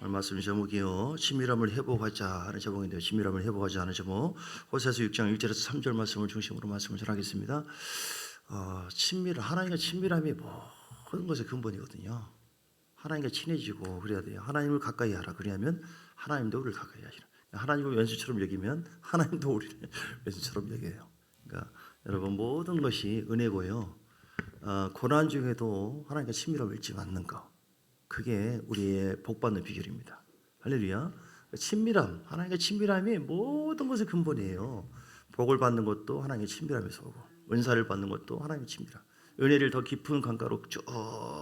오늘 말씀 제목이요, 친밀함을 회복하자 하는 제목인데요. 친밀함을 회복하자 하는 제목, 호세아서 6장 1절에서 3절 말씀을 중심으로 말씀을 전하겠습니다. 하나님과 친밀함이 모든 것의 근본이거든요. 하나님과 친해지고 그래야 돼요. 하나님을 가까이 하라. 그래야면 하나님도 우리를 가까이 하시라. 하나님을 왼수처럼 여기면 하나님도 우리를 왼수처럼 여겨요. 그러니까 여러분, 모든 것이 은혜고요. 고난 중에도 하나님과 친밀함을 잊지 않는 것, 그게 우리의 복받는 비결입니다. 할렐루야. 친밀함, 하나님과 친밀함이 모든 것의 근본이에요. 복을 받는 것도 하나님의 친밀함에서 오고, 은사를 받는 것도 하나님의 친밀함, 은혜를 더 깊은 강가로 쭉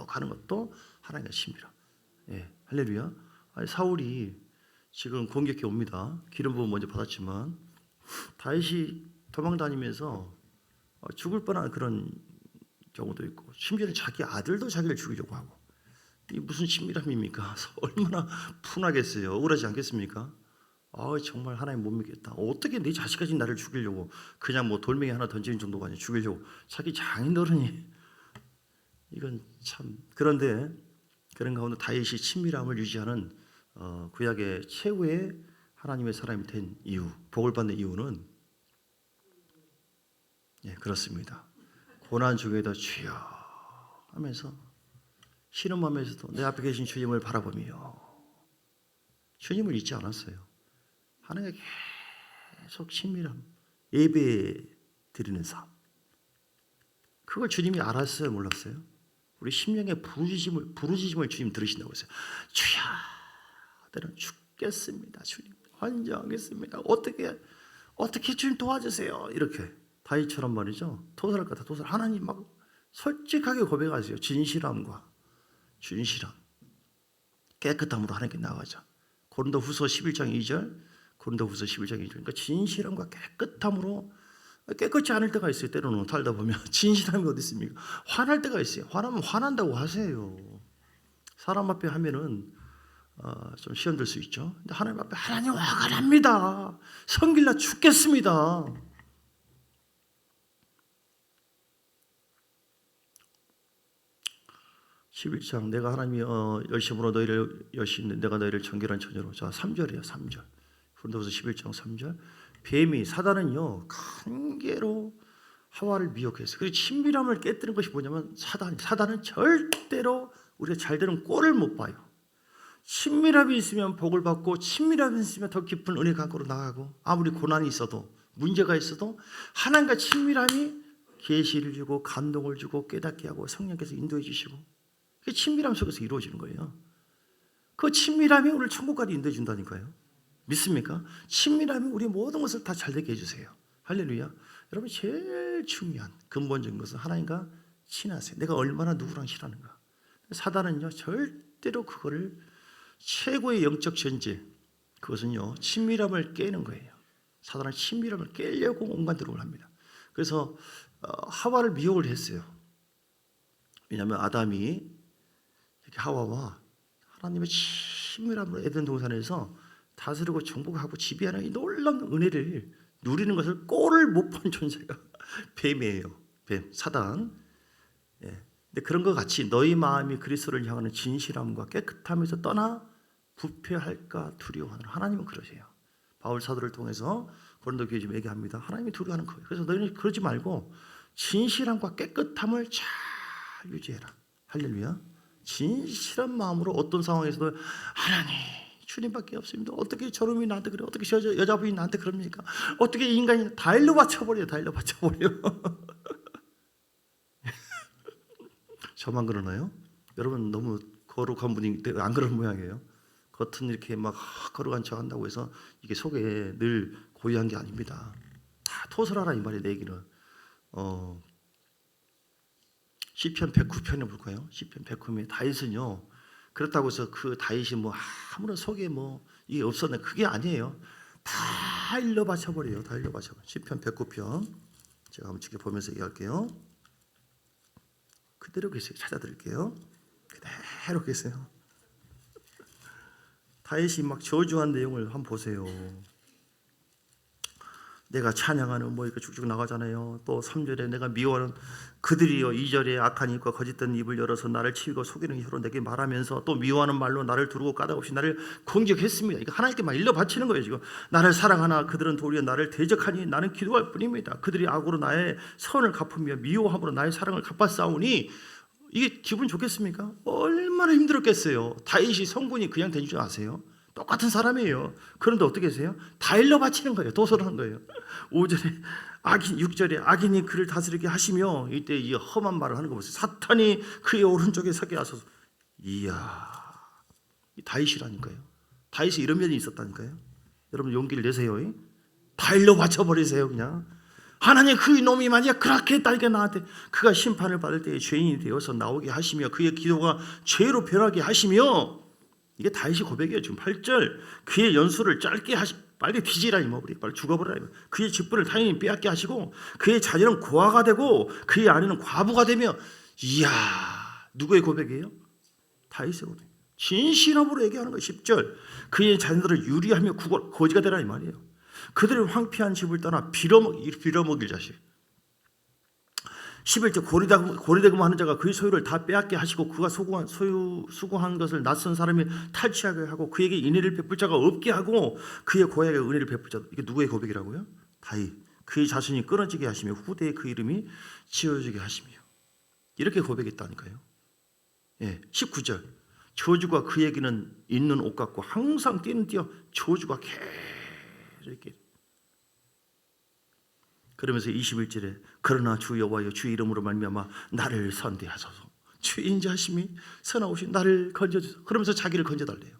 가는 것도 하나님의 친밀함. 예, 할렐루야. 사울이 지금 공격해 옵니다. 기름 부음 먼저 받았지만 다윗이 도망다니면서 죽을 뻔한 그런 경우도 있고, 심지어는 자기 아들도 자기를 죽이려고 하고, 이 무슨 친밀함입니까? 얼마나 분하겠어요. 억울하지 않겠습니까? 정말 하나님 못 믿겠다. 어떻게 내 자식까지 나를 죽이려고, 그냥 뭐 돌멩이 하나 던지는 정도가 아니라 죽이려고, 자기 장인어른이. 이건 참. 그런데 그런 가운데 다윗이 친밀함을 유지하는 구약의 최후의 하나님의 사람이 된 이유, 복을 받는 이유는, 예, 그렇습니다. 고난 중에도 주여 하면서, 신음하면서도 내 앞에 계신 주님을 바라보며 주님을 잊지 않았어요. 하나님과 계속 친밀함, 예배 드리는 삶. 그걸 주님이 알았어요, 몰랐어요? 우리 심령의 부르짖음을 주님 들으신다고 했어요. 주야, 나는 죽겠습니다. 주님, 환장하겠습니다. 어떻게 주님 도와주세요. 이렇게 다윗처럼 말이죠. 토설할 것 같아, 토설. 하나님 막 솔직하게 고백하세요. 진실함과 준실함, 깨끗함으로 하나님께 나아가자. 고린도후서 11장 2절, 고린도후서 11장 2절. 그러니까 진실함과 깨끗함으로. 깨끗지 않을 때가 있어요. 때로는 살다 보면 진실함이 어디 있습니까? 화날 때가 있어요. 화나면 화난다고 하세요. 사람 앞에 하면은 좀 시험될 수 있죠. 근데 하나님 앞에, 하나님 화가 납니다. 성길나 죽겠습니다. 11장, 내가 하나님이 열심으로 내가 너희를 정결한 처녀로. 자, 3절이에요. 3절. 고린도후서 11장 3절. 뱀이, 사단은요, 간계로 하와를 미혹했어요. 그리고 친밀함을 깨뜨린 것이 뭐냐면 사단은 절대로 우리가 잘 되는 꼴을 못 봐요. 친밀함이 있으면 복을 받고, 친밀함이 있으면 더 깊은 은혜 강가로 나가고, 아무리 고난이 있어도, 문제가 있어도 하나님과 친밀함이 계시를 주고 감동을 주고 깨닫게 하고 성령께서 인도해 주시고, 그게 친밀함 속에서 이루어지는 거예요. 그 친밀함이 우리를 천국까지 인도해 준다니까요. 믿습니까? 친밀함이 우리 모든 것을 다 잘되게 해주세요. 할렐루야. 여러분, 제일 중요한 근본적인 것은 하나님과 친하세요. 내가 얼마나 누구랑 친하는가. 사단은요, 절대로 그거를, 최고의 영적 전제, 그것은요, 친밀함을 깨는 거예요. 사단은 친밀함을 깨려고 온갖 노력을 합니다. 그래서 하와를 미혹을 했어요. 왜냐하면 아담이 이렇게 하와와 하나님의 친밀함으로 에덴 동산에서 다스리고 정복하고 지배하는 이 놀라운 은혜를 누리는 것을 꼴을 못 본 존재가 뱀이에요. 뱀, 사단. 예. 근데 그런 것 같이 너희 마음이 그리스도를 향하는 진실함과 깨끗함에서 떠나 부패할까 두려워하는, 하나님은 그러세요. 바울 사도를 통해서 고린도 교회 좀 얘기합니다. 하나님이 두려워하는 거예요. 그래서 너희는 그러지 말고 진실함과 깨끗함을 잘 유지해라. 할렐루야. 진실한 마음으로 어떤 상황에서도, 하나님, 주님밖에 없습니다. 어떻게 저놈이 나한테 그래? 어떻게 여자분이 나한테 그럽니까? 어떻게 인간이 다 일로 바쳐버려요. 다 일로 바쳐버려. 저만 그러나요? 여러분, 너무 거룩한 분이 안 그런 모양이에요. 겉은 이렇게 막 거룩한 척 한다고 해서 이게 속에 늘 고유한 게 아닙니다. 다 토설하라 이 말이에요. 내 얘기는. 시편 109편에 볼까요? 시편 109편에 다윗은요, 그렇다고 해서 그 다윗이 뭐 아무런 속에 뭐 이게 없었네, 그게 아니에요. 다 일러 바쳐버려요. 다 일러 바쳐버려요. 시편 109편 제가 한번 지켜보면서 얘기할게요. 그대로 계세요. 찾아드릴게요. 그대로 계세요. 다윗이 막 저주한 내용을 한번 보세요. 내가 찬양하는 뭐 이렇게 쭉쭉 나가잖아요. 또 3절에 내가 미워하는 그들이요 2절에 악한 입과 거짓된 입을 열어서 나를 치고 속이는 혀로 내게 말하면서 또 미워하는 말로 나를 두르고 까닭없이 나를 공격했습니다. 이거 하나님께 막 일러 바치는 거예요. 지금 나를 사랑하나 그들은 도리어 나를 대적하니 나는 기도할 뿐입니다. 그들이 악으로 나의 선을 갚으며 미워함으로 나의 사랑을 갚아싸우니 이게 기분 좋겠습니까? 얼마나 힘들었겠어요. 다윗이 성군이 그냥 된 줄 아세요? 똑같은 사람이에요. 그런데 어떻게 하세요? 다 일러 바치는 거예요. 도설하는 거예요. 5절에 악인, 6절에 악인이 그를 다스리게 하시며, 이때 이 험한 말을 하는 거 보세요. 사탄이 그의 오른쪽에 서게 하소서. 이야, 다윗이라니까요. 다윗이 이런 면이 있었다니까요. 여러분 용기를 내세요. 다 일러 바쳐버리세요. 그냥 하나님 그 놈이 만약 그렇게 했다니까 나한테 그가 심판을 받을 때에 죄인이 되어서 나오게 하시며 그의 기도가 죄로 변하게 하시며, 이게 다윗이 고백이에요. 지금 8절 그의 연수를 짧게 빨리 뒤지라 이모, 우리 빨리 죽어버리라 이모. 그의 직분을 타인이 빼앗게 하시고 그의 자녀는 고아가 되고 그의 아내는 과부가 되며. 이야, 누구의 고백이에요? 다윗의 고백. 진실함으로 얘기하는 거예요. 10절 그의 자녀들을 유리하며 거지가 되라 이 말이에요. 그들의 황폐한 집을 떠나 빌어먹일 자식. 11절 고리대금하는 자가 그의 소유를 다 빼앗게 하시고 그가 수고한 것을 낯선 사람이 탈취하게 하고 그에게 은혜를 베풀 자가 없게 하고 그의 고향에 은혜를 베풀 자. 이게 누구의 고백이라고요? 다윗. 그의 자손이 끊어지게 하시며 후대에 그 이름이 지어지게 하시며. 이렇게 고백했다니까요. 예, 19절 저주가 그에게는 있는 옷 같고 항상 뛰어 저주가 계속 이렇게. 그러면서 21절에 그러나 주 여호와여 주 이름으로 말미암아 나를 선대하소서. 주의 인자하심이 선하오신 나를 건져주소서. 그러면서 자기를 건져달래요.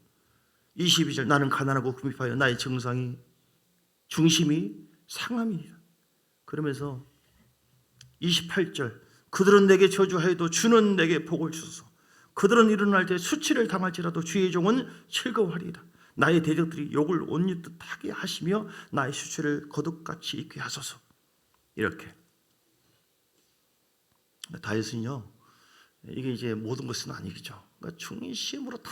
22절 나는 가난하고 궁핍하여 나의 중심이 상함이니라. 그러면서 28절 그들은 내게 저주하여도 주는 내게 복을 주소서. 그들은 일어날 때 수치를 당할지라도 주의 종은 즐거워하리이다. 나의 대적들이 욕을 옷입듯 하게 하시며 나의 수치를 거듭같이 입게 하소서. 이렇게 다윗은요, 이게 이제 모든 것은 아니겠죠. 그러니까 중심으로 다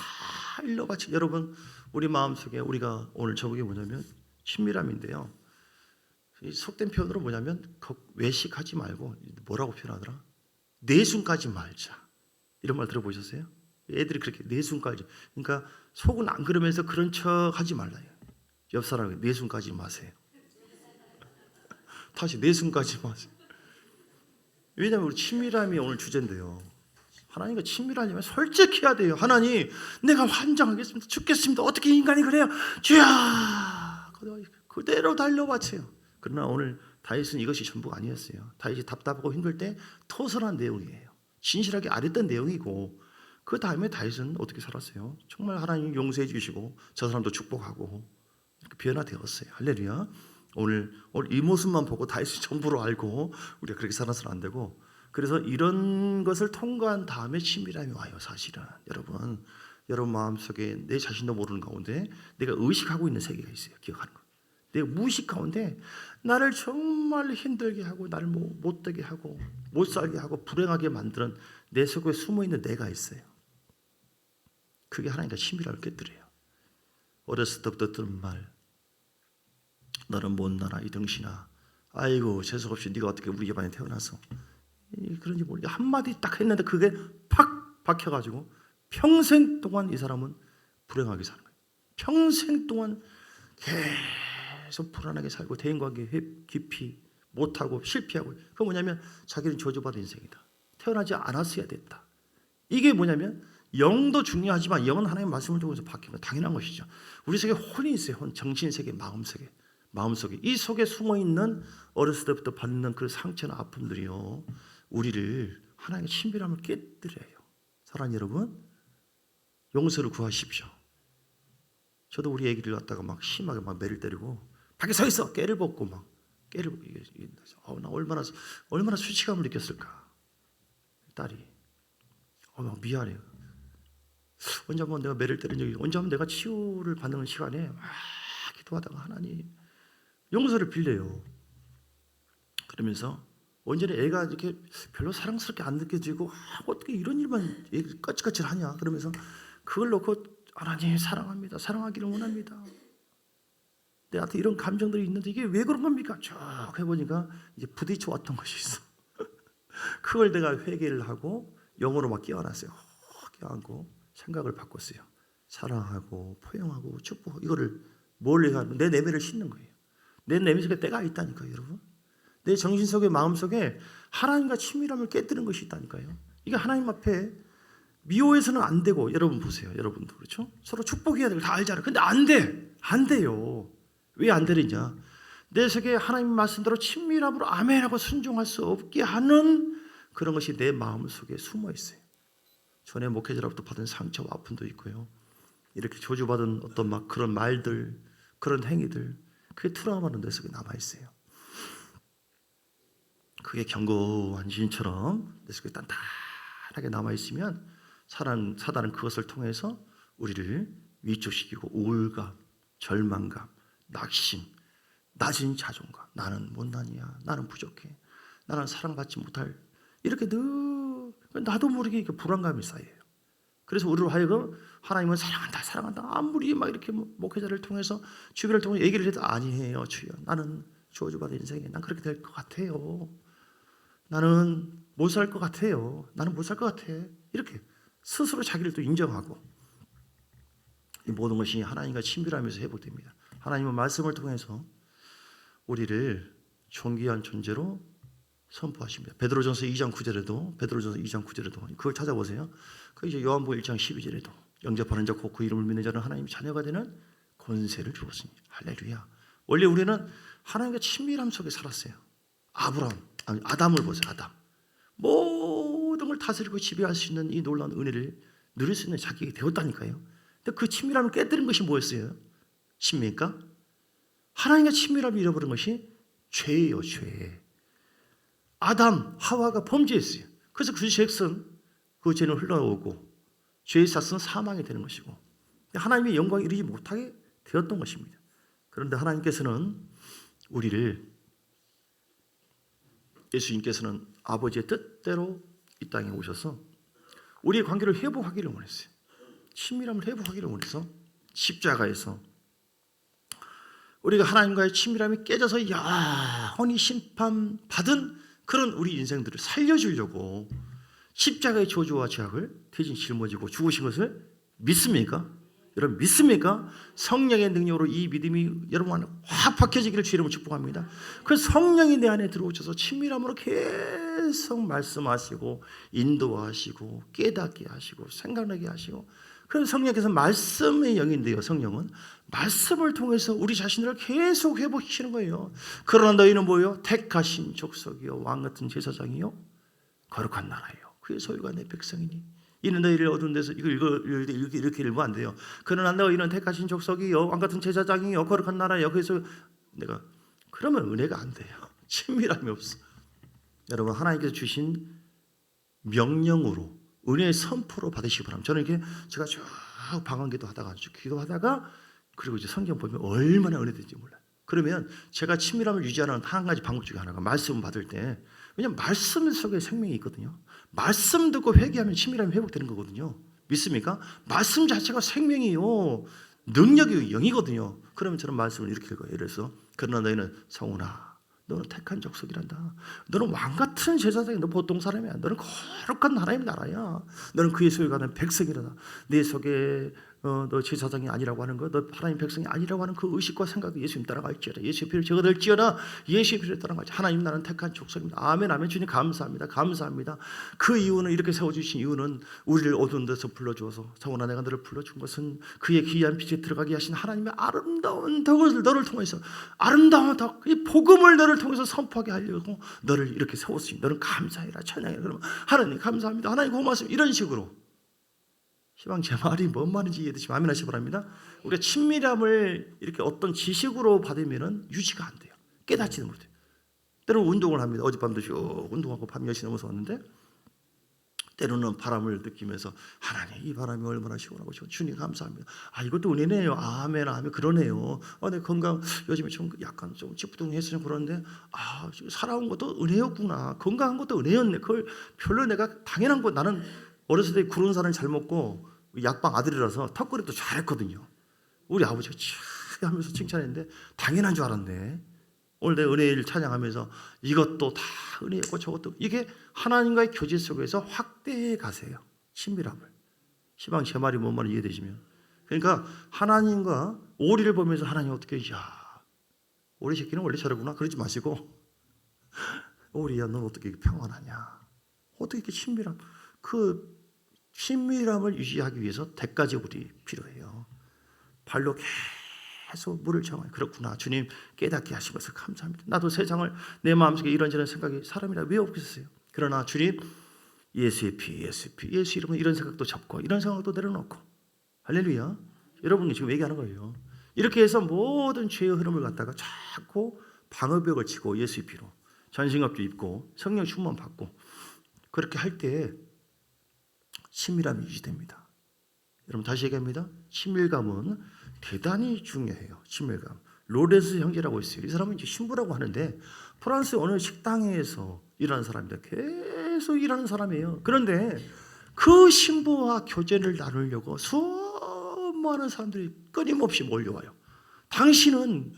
일러바치. 여러분 우리 마음속에 우리가 오늘 저게 뭐냐면 친밀함인데요. 이 속된 표현으로 뭐냐면 외식하지 말고 뭐라고 표현하더라? 내숭까지 말자. 이런 말 들어보셨어요? 애들이 그렇게 내숭까지. 그러니까 속은 안 그러면서 그런 척 하지 말라요. 옆 사람에게 내숭까지 마세요. 다시 내숭까지 마세요. 왜냐하면 우리 친밀함이 오늘 주제인데요. 하나님과 친밀하려면 솔직해야 돼요. 하나님, 내가 환장하겠습니다. 죽겠습니다. 어떻게 인간이 그래요? 주야, 그대로 달려바쳐요. 그러나 오늘 다윗은 이것이 전부가 아니었어요. 다윗이 답답하고 힘들 때 토설한 내용이에요. 진실하게 아랬던 내용이고, 그 다음에 다윗은 어떻게 살았어요? 정말 하나님 용서해 주시고 저 사람도 축복하고 이렇게 변화되었어요. 할렐루야. 오늘 이 모습만 보고 다윗이 전부로 알고 우리가 그렇게 살아서는 안 되고, 그래서 이런 것을 통과한 다음에 친밀함이 와요. 사실은 여러분 마음속에 내 자신도 모르는 가운데 내가 의식하고 있는 세계가 있어요. 기억하는 거. 내 무의식 가운데 나를 정말 힘들게 하고 나를 못되게 하고 못 살게 하고 불행하게 만드는 내 속에 숨어있는 내가 있어요. 그게 하나님과 친밀함을 깨뜨려요. 어렸을 때부터 들은 말, 너는 못나라 이 등신아, 아이고 재수 없이 네가 어떻게 우리 집안에 태어나서 그런지 모르게 한마디 딱 했는데 그게 팍 박혀가지고 평생 동안 이 사람은 불행하게 사는 거예요. 평생 동안 계속 불안하게 살고 대인관계 깊이 못하고 실패하고. 그게 뭐냐면 자기는 저주받은 인생이다. 태어나지 않았어야 됐다. 이게 뭐냐면 영도 중요하지만 영은 하나님의 말씀을 통해서 바뀌면 당연한 것이죠. 우리 속에 혼이 있어요. 혼, 정신세계, 마음속에 이 속에 숨어있는 어렸을 때부터 받는 그 상처나 아픔들이요, 우리를 하나님의 친밀함을 깨뜨려요. 사랑하는 여러분, 용서를 구하십시오. 저도 우리 애기를 갖다가 막 심하게 막 매를 때리고 밖에 서 있어 깨를 벗고 막 깨를 나 얼마나 수치감을 느꼈을까. 딸이 막 미안해요. 언제 한번 내가 매를 때린 적이, 언제 한번 내가 치유를 받는 시간에 막 기도하다가 하나님 용서를 빌려요. 그러면서 언제나 애가 이렇게 별로 사랑스럽게 안 느껴지고 어떻게 이런 일만 까칠까칠하냐. 그러면서 그걸 놓고 하나님 사랑합니다. 사랑하기를 원합니다. 내한테 이런 감정들이 있는데 이게 왜 그런 겁니까? 쭉 해보니까 이제 부딪혀 왔던 것이 있어. 그걸 내가 회개를 하고 영어로 막 끼워놨어요. 끼워안고 생각을 바꿨어요. 사랑하고 포용하고 축복하고 이거를 뭘 하면 내 내면을 씻는 거예요. 내 내면 속에 때가 있다니까요, 여러분. 내 정신 속에 마음 속에 하나님과 친밀함을 깨뜨리는 것이 있다니까요. 이게 하나님 앞에 미워해서는 안 되고, 여러분 보세요. 여러분도 그렇죠? 서로 축복해야 되고 다 알잖아요. 근데 안 돼. 안 돼요. 왜 안 되느냐? 내 속에 하나님 말씀대로 친밀함으로 아멘하고 순종할 수 없게 하는 그런 것이 내 마음 속에 숨어 있어요. 전에 목회자로부터 받은 상처와 아픔도 있고요. 이렇게 저주받은 어떤 막 그런 말들, 그런 행위들, 그게 트라우마는 내 속에 남아 있어요. 그게 견고한 진처럼 내 속에 단단하게 남아 있으면 사단은 그것을 통해서 우리를 위축시키고 우울감, 절망감, 낙심, 낮은 자존감, 나는 못난이야, 나는 부족해, 나는 사랑받지 못할, 이렇게 늘 나도 모르게 이렇게 불안감이 쌓여요. 그래서 우리로 하여금 하나님은 사랑한다, 사랑한다. 아무리 막 이렇게 목회자를 통해서 주변을 통해 얘기를 해도 아니에요, 주여. 나는 저주받은 인생에 난 그렇게 될 것 같아요. 나는 못 살 것 같아요. 나는 못 살 것 같아. 이렇게 스스로 자기를 또 인정하고, 이 모든 것이 하나님과 친밀하면서 회복됩니다. 하나님은 말씀을 통해서 우리를 존귀한 존재로 선포하십니다. 베드로전서 2장 9절에도 그걸 찾아보세요. 그 이제 요한복음 1장 12절에도 영접하는 자 곧 그 이름을 믿는 자는 하나님의 자녀가 되는 권세를 주었으니 할렐루야. 원래 우리는 하나님과 친밀함 속에 살았어요. 아담을 보세요. 아담. 모든 걸 다스리고 지배할 수 있는 이 놀라운 은혜를 누릴 수 있는 자격이 되었다니까요. 근데 그 친밀함을 깨뜨린 것이 뭐였어요? 십니까? 하나님과 친밀함을 잃어버린 것이 죄예요, 죄. 아담, 하와가 범죄했어요. 그래서 그 죄악은 그 죄는 흘러오고 죄의 삭은 사망이 되는 것이고 하나님의 영광에 이르지 못하게 되었던 것입니다. 그런데 하나님께서는 예수님께서는 아버지의 뜻대로 이 땅에 오셔서 우리의 관계를 회복하기를 원했어요. 친밀함을 회복하기를 원해서 십자가에서 우리가 하나님과의 친밀함이 깨져서 영원히 심판받은 그런 우리 인생들을 살려주려고 십자가의 저주와 죄악을 대신 짊어지고 죽으신 것을 믿습니까? 여러분 믿습니까? 성령의 능력으로 이 믿음이 여러분 안에 확 박혀지기를 주의 이름으로 축복합니다. 그 성령이 내 안에 들어오셔서 친밀함으로 계속 말씀하시고 인도하시고 깨닫게 하시고 생각나게 하시고, 그래서 성령께서 말씀의 영인데요, 성령은 말씀을 통해서 우리 자신을 계속 회복시키는 거예요. 그러나 너희는 뭐요? 택하신 족속이요 왕같은 제사장이요 거룩한 나라예요. 그의 소유가 내 백성이니 이는 너희를 어두운 데서 이렇게 읽으면 안 돼요. 그러나 너희는 택하신 족속이요 왕같은 제사장이요 거룩한 나라예요. 그래서 내가 그러면 은혜가 안 돼요. 친밀함이 없어. 여러분 하나님께서 주신 명령으로 은혜의 선포로 받으시기 바랍니다. 저는 이렇게 제가 쭉 방언기도 하다가 기도하다가 그리고 이제 성경 보면 얼마나 은혜된지 몰라요. 그러면 제가 친밀함을 유지하는 한 가지 방법 중에 하나가 말씀 받을 때, 왜냐하면 말씀 속에 생명이 있거든요. 말씀 듣고 회개하면 친밀함이 회복되는 거거든요. 믿습니까? 말씀 자체가 생명이요 능력이 영이거든요. 그러면 저는 말씀을 이렇게 읽어요. 예를 들어서 그러나 너희는 성훈아 너는 택한 족속이란다. 너는 왕같은 제사장이야. 너 보통 사람이야. 너는 거룩한 하나님의 나라야. 너는 그의 소유가 된 백성이라다. 내 속에 너 제사장이 아니라고 하는 거, 너 하나님 백성이 아니라고 하는 그 의식과 생각이 예수님 따라갈지어다. 예수의 피를 제가 될지어다. 예수의 피를 따라갈지. 하나님 나는 택한 족속입니다. 아멘 아멘. 주님 감사합니다. 감사합니다. 그 이유는 이렇게 세워주신 이유는 우리를 어두운 데서 불러주어서 성훈아 내가 너를 불러준 것은 그의 귀한 빛에 들어가게 하신 하나님의 아름다운 덕을 너를 통해서 아름다운 덕, 이 복음을 너를 통해서 선포하게 하려고 너를 이렇게 세웠으니 너는 감사해라 찬양해라. 그러면 하나님 감사합니다. 하나님 고맙습니다. 이런 식으로 시방 제 말이 뭔 말인지 이해되시면 아멘 하시기 바랍니다. 우리가 친밀함을 이렇게 어떤 지식으로 받으면 유지가 안 돼요. 깨닫지는 못해요. 때로는 운동을 합니다. 어젯밤도 쭉 운동하고 밤 10시 넘어서 왔는데 때로는 바람을 느끼면서 하나님 이 바람이 얼마나 시원하고 주님 감사합니다. 이것도 은혜네요. 아멘 아멘. 그러네요. 내 건강 요즘에 좀 약간 좀 찌뿌둥해서 좀 그런데 살아온 것도 은혜였구나. 건강한 것도 은혜였네. 그걸 별로 내가 당연한 거, 나는 어렸을 때 구른살을 잘 먹고 약방 아들이라서 턱걸이도 잘했거든요. 우리 아버지가 크게 하면서 칭찬했는데 당연한 줄 알았네. 오늘 내 은혜를 찬양하면서 이것도 다 은혜였고 저것도, 이게 하나님과의 교제 속에서 확대해 가세요. 친밀함을. 시방 제 말이 뭔 말인지 이해되시면, 그러니까 하나님과 오리를 보면서 하나님 어떻게, 야 오리 새끼는 원래 저러구나 그러지 마시고, 오리야 넌 어떻게 이렇게 평안하냐, 어떻게 이렇게 친밀함, 그 친밀함을 유지하기 위해서 대가지불이 필요해요. 발로 계속 물을 정하요. 그렇구나, 주님 깨닫게 하신 것을 감사합니다. 나도 세상을 내 마음속에 이런저런 생각이 사람이라 왜 없겠어요. 그러나 주님 예수의 피, 예수의 피, 예수 이름은 이런 생각도 접고 이런 생각도 내려놓고, 할렐루야. 여러분이 지금 얘기하는 거예요. 이렇게 해서 모든 죄의 흐름을 갖다가 자꾸 방어벽을 치고 예수의 피로 전신갑주 입고 성령 충만 받고 그렇게 할 때 친밀함이 유지됩니다. 여러분 다시 얘기합니다. 친밀감은 대단히 중요해요. 친밀감. 로레스 형제라고 있어요. 이 사람은 이제 신부라고 하는데 프랑스 어느 식당에서 일하는 사람입니다. 계속 일하는 사람이에요. 그런데 그 신부와 교제를 나누려고 수많은 사람들이 끊임없이 몰려와요. 당신은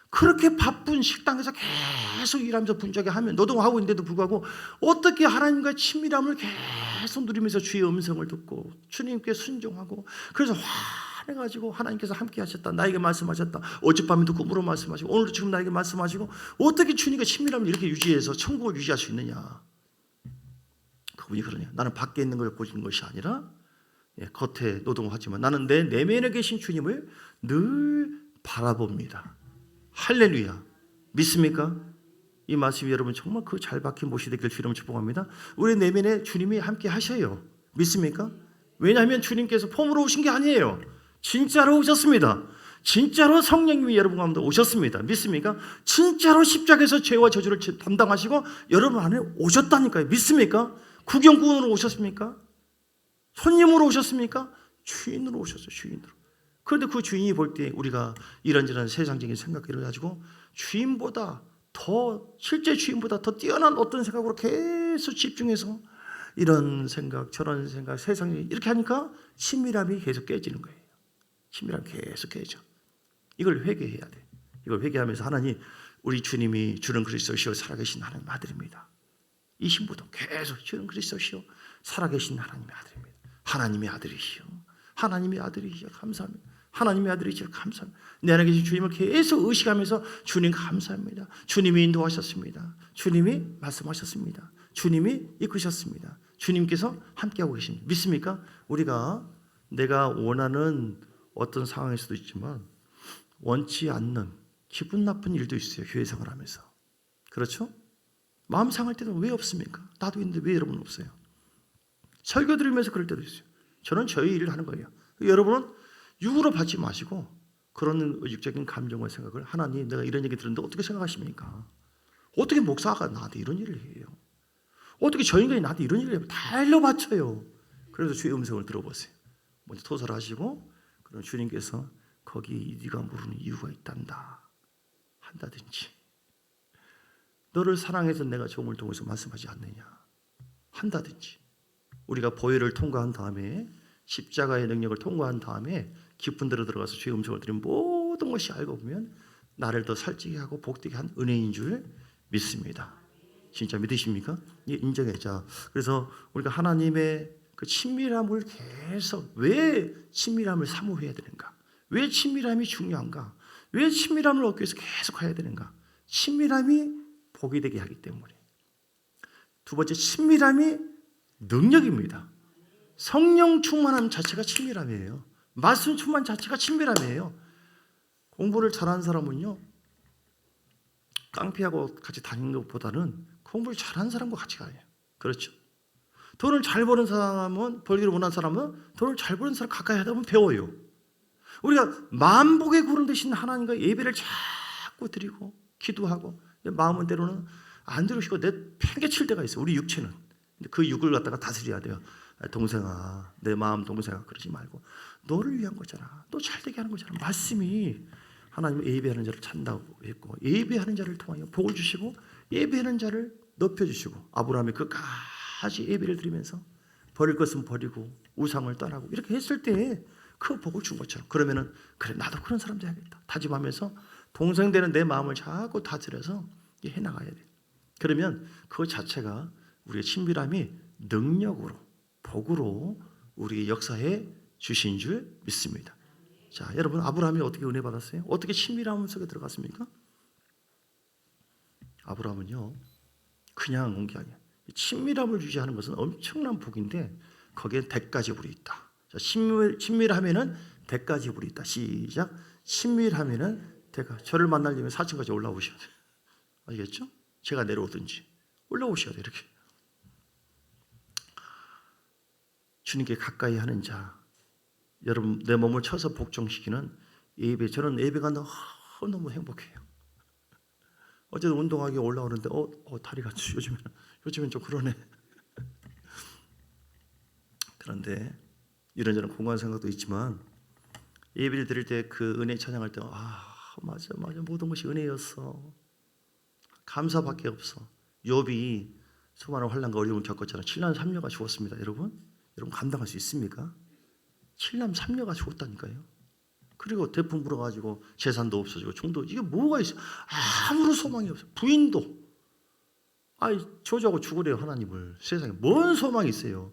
그렇게 바쁜 식당에서 계속 일하면서 분주하게 하면 노동하고 있는데도 불구하고 어떻게 하나님과의 친밀함을 계속 누리면서 주의 음성을 듣고 주님께 순종하고, 그래서 화내가지고 하나님께서 함께 하셨다, 나에게 말씀하셨다, 어젯밤에도 꿈으로 말씀하시고 오늘도 지금 나에게 말씀하시고, 어떻게 주님과 친밀함을 이렇게 유지해서 천국을 유지할 수 있느냐. 그분이 그러냐, 나는 밖에 있는 걸 보는 것이 아니라 겉에 노동하지만 나는 내 내면에 계신 주님을 늘 바라봅니다. 할렐루야. 믿습니까? 이 말씀이 여러분 정말 그 잘 박힌 못이 되길 주님을 축복합니다. 우리 내면에 주님이 함께 하셔요. 믿습니까? 왜냐하면 주님께서 폼으로 오신 게 아니에요. 진짜로 오셨습니다. 진짜로 성령님이 여러분 가운데 오셨습니다. 믿습니까? 진짜로 십자가에서 죄와 저주를 담당하시고 여러분 안에 오셨다니까요. 믿습니까? 구경꾼으로 오셨습니까? 손님으로 오셨습니까? 주인으로 오셨어요. 주인으로. 그런데 그 주인이 볼 때 우리가 이런저런 세상적인 생각들을 가지고 주인보다 더, 실제 주인보다 더 뛰어난 어떤 생각으로 계속 집중해서 이런 생각 저런 생각 세상에 이렇게 하니까 친밀함이 계속 깨지는 거예요. 친밀함이 계속 깨져. 이걸 회개해야 돼. 이걸 회개하면서 하나님, 우리 주님이 주는 그리스도시요 살아계신 하나님 아들입니다. 이 신부도 계속 주는 그리스도시요 살아계신 하나님의 아들입니다. 하나님의 아들이시요, 하나님의 아들이시요 감사합니다. 하나님의 아들이시요 감사합니다. 내 안에 계신 주님을 계속 의식하면서 주님 감사합니다. 주님이 인도하셨습니다. 주님이 말씀하셨습니다. 주님이 이끄셨습니다. 주님께서 함께하고 계십니다. 믿습니까? 우리가 내가 원하는 어떤 상황일 수도 있지만 원치 않는 기분 나쁜 일도 있어요. 교회 생활하면서. 그렇죠? 마음 상할 때도 왜 없습니까? 나도 있는데 왜 여러분 없어요? 설교 들으면서 그럴 때도 있어요. 저는 저희 일을 하는 거예요. 여러분은 육으로 받지 마시고 그런 의식적인 감정과 생각을, 하나님 내가 이런 얘기 들었는데 어떻게 생각하십니까? 어떻게 목사가 나한테 이런 일을 해요? 어떻게 저 인간이 나한테 이런 일을 해요? 다 일로 바쳐요. 그래서 주의 음성을 들어보세요. 먼저 토설을 하시고, 그럼 주님께서 거기 네가 모르는 이유가 있단다 한다든지, 너를 사랑해서 내가 종을 통해서 말씀하지 않느냐 한다든지, 우리가 보혈을 통과한 다음에 십자가의 능력을 통과한 다음에 깊은 데로 들어가서 주의 음성을 들으면 모든 것이 알고 보면 나를 더 살찌게 하고 복되게 한 은혜인 줄 믿습니다. 진짜 믿으십니까? 인정해. 자, 그래서 우리가 하나님의 그 친밀함을 계속, 왜 친밀함을 사모해야 되는가? 왜 친밀함이 중요한가? 왜 친밀함을 얻기 위해서 계속 해야 되는가? 친밀함이 복이 되게 하기 때문에. 두 번째, 친밀함이 능력입니다. 성령 충만함 자체가 친밀함이에요. 말씀 충만 자체가 친밀함이에요. 공부를 잘하는 사람은요, 깡패하고 같이 다니는 것보다는 공부를 잘하는 사람과 같이 가요. 그렇죠? 돈을 잘 버는 사람은, 벌기를 원하는 사람은 돈을 잘 버는 사람 가까이 하다 보면 배워요. 우리가 만복의 구름 되신 하나님과 예배를 자꾸 드리고 기도하고, 마음은 때로는 안 들으시고 내 팽개칠 때가 있어요. 우리 육체는. 근데 그 육을 갖다가 다스려야 돼요. 동생아, 내 마음 동생아, 그러지 말고 너를 위한 거잖아. 너 잘되게 하는 거잖아. 말씀이 하나님은 예배하는 자를 찬다고 했고, 예배하는 자를 통하여 복을 주시고 예배하는 자를 높여주시고, 아브라함이 끝까지 예배를 드리면서 버릴 것은 버리고 우상을 떠나고 이렇게 했을 때 그 복을 준 것처럼. 그러면은 그래 나도 그런 사람 돼야겠다 다짐하면서 동생되는 내 마음을 자꾸 다스려서 해나가야 돼. 그러면 그 자체가 우리의 친밀함이 능력으로 복으로 우리 역사에 주신 줄 믿습니다. 자, 여러분 아브라함이 어떻게 은혜 받았어요? 어떻게 친밀함 속에 들어갔습니까? 아브라함은요 그냥 온 게 아니에요. 친밀함을 유지하는 것은 엄청난 복인데 거기에 대가지불이 있다. 자, 친밀하면은 대가지불이 있다. 시작. 친밀하면은 대가. 저를 만나려면 4층까지 올라오셔야 돼요. 알겠죠? 제가 내려오든지 올라오셔야 돼요. 이렇게 주님께 가까이 하는 자, 여러분 내 몸을 쳐서 복종시키는 예배. 저는 예배가 너무 행복해요. 어제도 운동하기 올라오는데 다리가 요즘엔 좀 그러네. 그런데 이런저런 공간 생각도 있지만 예배를 드릴 때 그 은혜 찬양할 때 맞아 모든 것이 은혜였어. 감사밖에 없어. 욥이 수많은 환난과 어려움을 겪었잖아요. 7남 3녀가 죽었습니다. 여러분 감당할 수 있습니까? 7남 3녀가 죽었다니까요. 그리고 대풍 불어가지고 재산도 없어지고 총도 이게 뭐가 있어? 아무런 소망이 없어. 부인도 저주하고 죽으래요 하나님을. 세상에 뭔 소망이 있어요.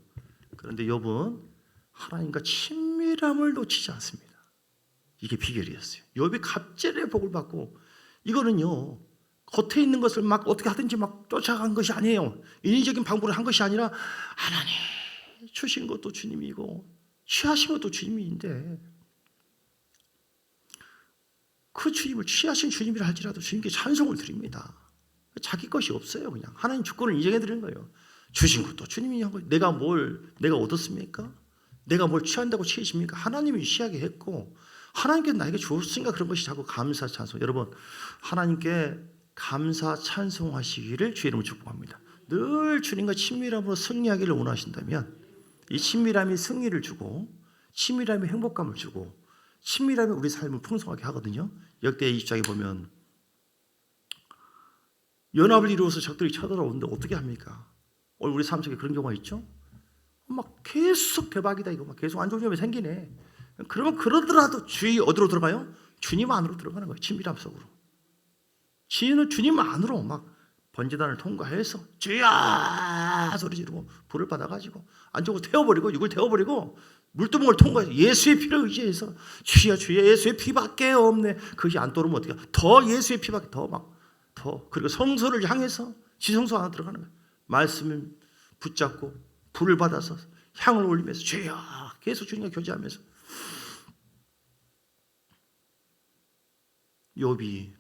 그런데 욥은 하나님과 친밀함을 놓치지 않습니다. 이게 비결이었어요. 욥이 갑절의 복을 받고 이거는요 겉에 있는 것을 막 어떻게 하든지 막 쫓아간 것이 아니에요. 인위적인 방법을 한 것이 아니라 하나님 주신 것도 주님이고 취하신 것도 주님인데 그 주님을 취하신 주님이라 할지라도 주님께 찬송을 드립니다. 자기 것이 없어요. 그냥 하나님 주권을 인정해 드리는 거예요. 주신 것도 주님이 한 거예요. 내가 얻었습니까? 내가 뭘 취한다고 취하십니까? 하나님이 취하게 했고 하나님께 나에게 주었으니까 그런 것이 자꾸 감사 찬송. 여러분 하나님께 감사 찬송하시기를 주의 이름으로 축복합니다. 늘 주님과 친밀함으로 승리하기를 원하신다면 이 친밀함이 승리를 주고 친밀함이 행복감을 주고 친밀함이 우리 삶을 풍성하게 하거든요. 역대 20장에 보면 연합을 이루어서 적들이 쳐들어오는데 어떻게 합니까? 오늘 우리 삶 속에 그런 경우가 있죠. 막 계속 대박이다 이거 막 계속 안 좋은 점이 생기네. 그러면 그러더라도 주의 어디로 들어가요? 주님 안으로 들어가는 거예요. 친밀함 속으로. 지혜는 주님 안으로 막 번제단을 통과해서 주야 소리 지르고 불을 받아가지고 안 좋고 태워버리고 육을 태워버리고 물두멍을 통과해서 예수의 피를 의지해서 주야 예수의 피밖에 없네. 그것이 안 떠오르면 어떻게 더 예수의 피밖에 더 그리고 성소를 향해서 지성소 안에 들어가는 거예요. 말씀을 붙잡고 불을 받아서 향을 올리면서 주야 계속 주님과 교제하면서. 욥이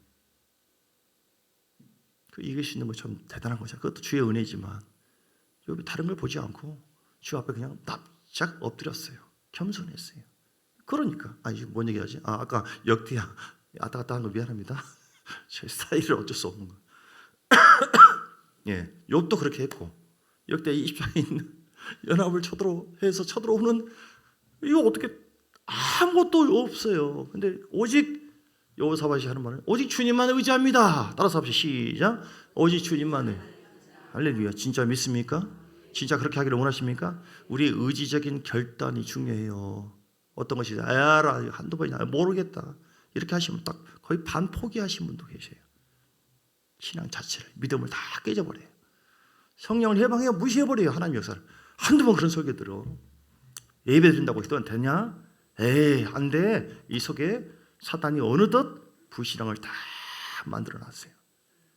이길 수 있는 거 참 대단한 거죠. 그것도 주의 은혜지만 욥이 다른 걸 보지 않고 주 앞에 그냥 납작 엎드렸어요. 겸손했어요. 그러니까 이거 뭔 얘기하지? 아까 역대야 왔다 갔다 한 거 미안합니다. 제 스타일을 어쩔 수 없는 거. 예, 욥도 그렇게 했고 역대 20장에 있는 연합을 쳐들어오는 이거 어떻게 아무것도 없어요. 근데 오직 여호사밧이 하는 말은 오직 주님만 의지합니다. 따라서 합시다. 시작. 오직 주님만을. 할렐루야. 진짜 믿습니까? 진짜 그렇게 하기를 원하십니까? 우리의 의지적인 결단이 중요해요. 어떤 것이 알아 한두 번이나 모르겠다 이렇게 하시면 딱 거의 반 포기하신 분도 계세요. 신앙 자체를 믿음을 다 깨져버려요. 성령을 해방해요. 무시해버려요. 하나님 역사를. 한두 번 그런 소리 들어. 예배 드린다고 해도 되냐? 에이 안 돼. 이 속에 사단이 어느덧 불신앙을 다 만들어놨어요.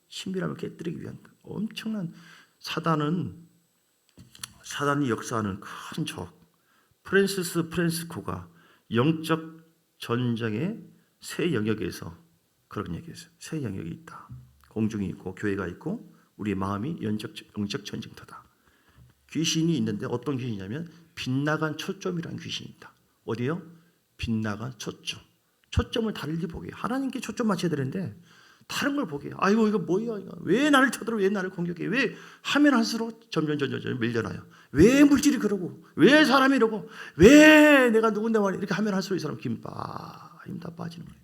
신비함을 깨뜨리기 위한 엄청난 사단이 역사하는 큰 적. 프란시스 프란시스코가 영적 전쟁의 세 영역에서 그런 얘기했어요. 세 영역이 있다. 공중이 있고 교회가 있고 우리 마음이 영적 전쟁터다. 귀신이 있는데 어떤 귀신이냐면 빗나간 초점이라는 귀신이 있다. 어디요? 빗나간 초점. 초점을 달리 보게. 하나님께 초점 맞춰야 되는데 다른 걸 보게. 아이고 이거 뭐야? 왜 나를 쳐들어? 왜 나를 공격해? 왜 하면 할수록 점점 밀려나요? 왜 물질이 그러고? 왜 사람이 이러고? 왜 내가 누군데 말이야? 이렇게 하면 할수록 이 사람 힘 다 빠지는 거예요.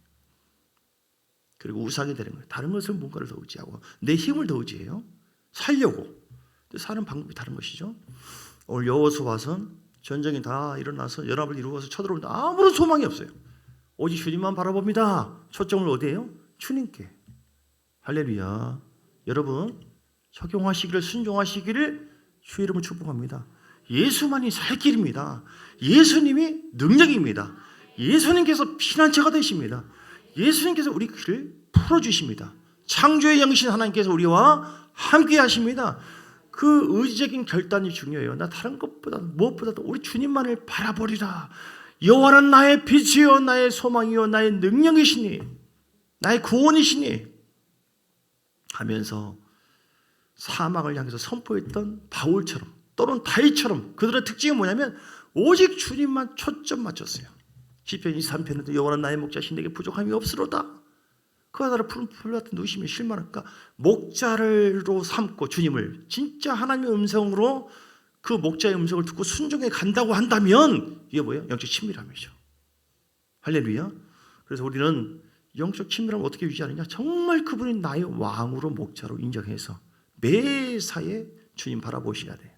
그리고 우상이 되는 거예요. 다른 것은 뭔가를 더 의지하고 내 힘을 더 의지해요. 살려고. 사는 방법이 다른 것이죠. 오늘 여호수아서는 전쟁이 다 일어나서 연합을 이루어서 쳐들어오는데 아무런 소망이 없어요. 오직 주님만 바라봅니다. 초점을 어디에요? 주님께. 할렐루야. 여러분 적용하시기를, 순종하시기를 주의 이름으로 축복합니다. 예수만이 살 길입니다. 예수님이 능력입니다. 예수님께서 피난처가 되십니다. 예수님께서 우리 길을 풀어주십니다. 창조의 영이신 하나님께서 우리와 함께 하십니다. 그 의지적인 결단이 중요해요. 나 다른 것보다 무엇보다도 우리 주님만을 바라보리라. 여호와는 나의 빛이요 나의 소망이요 나의 능력이시니 나의 구원이시니 하면서 사망을 향해서 선포했던 바울처럼 또는 다윗처럼 그들의 특징이 뭐냐면 오직 주님만 초점 맞췄어요. 시편 23편에도 여호와는 나의 목자신 내게 부족함이 없으로다. 그가 나를 푸른 풀 같은 누시며 실만할까. 목자로 삼고 주님을 진짜 하나님의 음성으로 그 목자의 음성을 듣고 순종해 간다고 한다면 이게 뭐예요? 영적 친밀함이죠. 할렐루야. 그래서 우리는 영적 친밀함을 어떻게 유지하느냐? 정말 그분이 나의 왕으로 목자로 인정해서 매사에 주님 바라보셔야 돼요.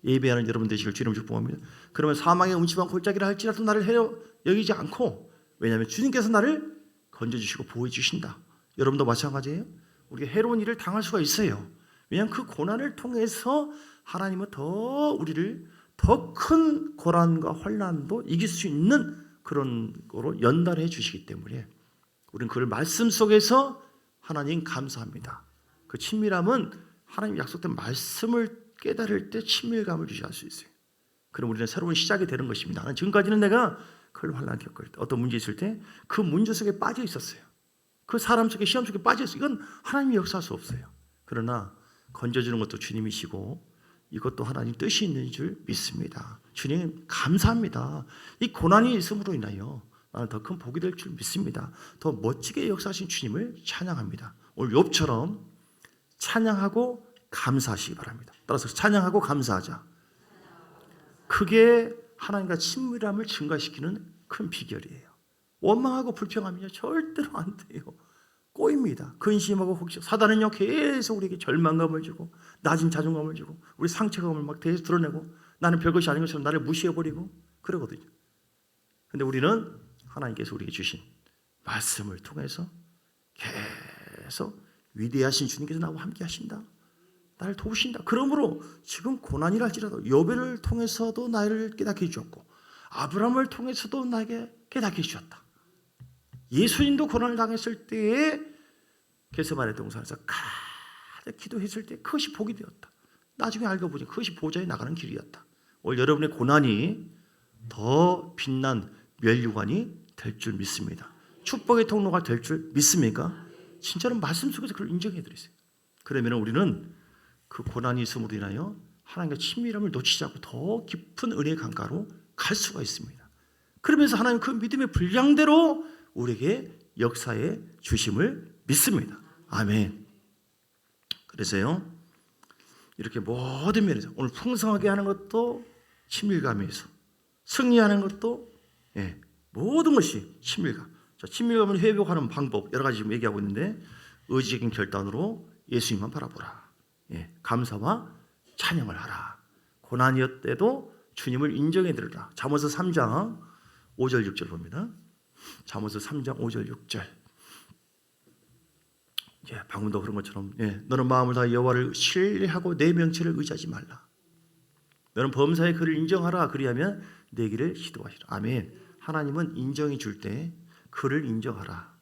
예배하는 여러분 되시길 주님 축복합니다. 그러면 사망의 음침한 골짜기를 할지라도 나를 해려 여기지 않고, 왜냐하면 주님께서 나를 건져주시고 보호해 주신다. 여러분도 마찬가지예요. 우리가 해로운 일을 당할 수가 있어요. 왜냐하면 그 고난을 통해서 하나님은 더 우리를 더 큰 고난과 환난도 이길 수 있는 그런 거로 연단해 주시기 때문에 우리는 그걸 말씀 속에서 하나님 감사합니다. 그 친밀함은 하나님 약속된 말씀을 깨달을 때 친밀감을 유지할 수 있어요. 그럼 우리는 새로운 시작이 되는 것입니다. 나는 지금까지는 내가 그걸 환난 겪을 때 어떤 문제 있을 때 그 문제 속에 빠져 있었어요. 그 사람 속에 시험 속에 빠져 있어요. 이건 하나님이 역사할 수 없어요. 그러나 건져주는 것도 주님이시고 이것도 하나님 뜻이 있는 줄 믿습니다. 주님 감사합니다. 이 고난이 있음으로 인하여 나는 더 큰 복이 될 줄 믿습니다. 더 멋지게 역사하신 주님을 찬양합니다. 오늘 욥처럼 찬양하고 감사하시기 바랍니다. 따라서 찬양하고 감사하자. 그게 하나님과 친밀함을 증가시키는 큰 비결이에요. 원망하고 불평하면요 절대로 안 돼요. 꼬입니다. 근심하고 혹시 사단은요 계속 우리에게 절망감을 주고 낮은 자존감을 주고 우리 상처감을 막 계속 드러내고 나는 별것이 아닌 것처럼 나를 무시해버리고 그러거든요. 근데 우리는 하나님께서 우리에게 주신 말씀을 통해서 계속 위대하신 주님께서 나와 함께 하신다. 나를 도우신다. 그러므로 지금 고난이라 할지라도 욥을 통해서도 나를 깨닫게 해주었고 아브라함을 통해서도 나에게 깨닫게 해주셨다. 예수님도 고난을 당했을 때에 겟세마네 동산에서 가득 기도했을 때 그것이 복이 되었다. 나중에 알고 보니 그것이 보좌에 나가는 길이었다. 오늘 여러분의 고난이 더 빛난 멸류관이 될 줄 믿습니다. 축복의 통로가 될 줄 믿습니까? 진짜로 말씀 속에서 그걸 인정해 드리세요. 그러면 우리는 그 고난이 있음으로 인하여 하나님과 친밀함을 놓치지 않고 더 깊은 은혜의 강가로 갈 수가 있습니다. 그러면서 하나님 그 믿음의 분량대로 우리에게 역사해 주심을 믿습니다. 아멘. 그래서요 이렇게 모든 면에서 오늘 풍성하게 하는 것도 친밀감에서 승리하는 것도 모든 것이 친밀감. 자, 친밀감을 회복하는 방법 여러 가지 지금 얘기하고 있는데 의지적인 결단으로 예수님만 바라보라. 감사와 찬양을 하라. 고난이었대도 주님을 인정해 드리라. 잠언서 3장 5절 6절 봅니다. 잠언서 3장 5절 6절. 방금도 그런 것처럼 너는 마음을 다해 여호와를 신뢰하고 내 명체를 의지하지 말라. 너는 범사의 그를 인정하라. 그리하면 내 길을 시도하시라. 아멘. 하나님은 인정해 줄 때 그를 인정하라.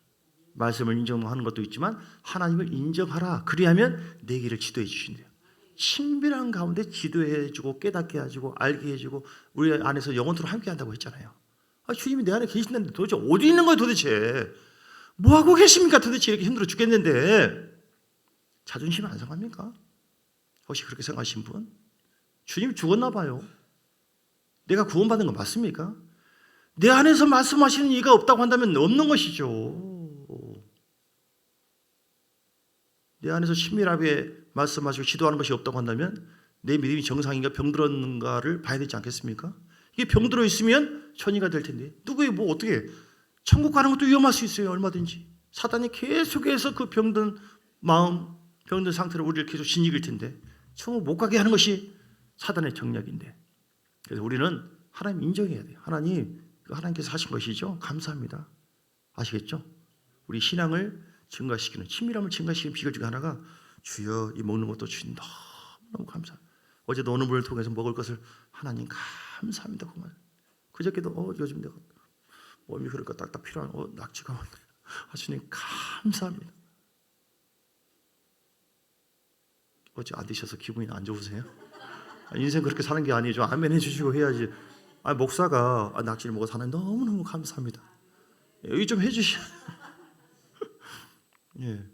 말씀을 인정하는 것도 있지만 하나님을 인정하라. 그리하면 내 길을 지도해 주신대요. 친밀한 가운데 지도해 주고 깨닫게 해주고 알게 해주고 우리 안에서 영원토록 함께 한다고 했잖아요. 주님이 내 안에 계신다는데 도대체 어디 있는 거예요 도대체? 뭐하고 계십니까 도대체? 이렇게 힘들어 죽겠는데 자존심 안 상합니까? 혹시 그렇게 생각하신 분? 주님이 죽었나 봐요. 내가 구원받은 거 맞습니까? 내 안에서 말씀하시는 이가 없다고 한다면 없는 것이죠. 내 안에서 친밀하게 말씀하시고 지도하는 것이 없다고 한다면 내 믿음이 정상인가 병들었는가를 봐야 되지 않겠습니까? 이게 병들어 있으면 천의가 될 텐데 누구의 뭐 어떻게 천국 가는 것도 위험할 수 있어요. 얼마든지 사단이 계속해서 그 병든 마음 병든 상태로 우리를 계속 진이길 텐데 천국 못 가게 하는 것이 사단의 정략인데 그래서 우리는 하나님 인정해야 돼요. 하나님, 하나님께서 하신 것이죠. 감사합니다. 아시겠죠? 우리 신앙을 증가시키는, 친밀함을 증가시키는 비결 중에 하나가 주여 이 먹는 것도 주님 너무 감사합니다. 어제도 어느 분을 통해서 먹을 것을 하나님 감사합니다. 그 말. 그저께도 요즘 내가 몸이 그럴까 딱딱 필요한 낙지가 주님 감사합니다. 어제 안 드셔서 기분이 안 좋으세요? 인생 그렇게 사는 게 아니죠. 아멘 해주시고 해야지. 목사가 낙지를 먹어서 하나님 너무너무 감사합니다. 여기 좀 해주시. 예,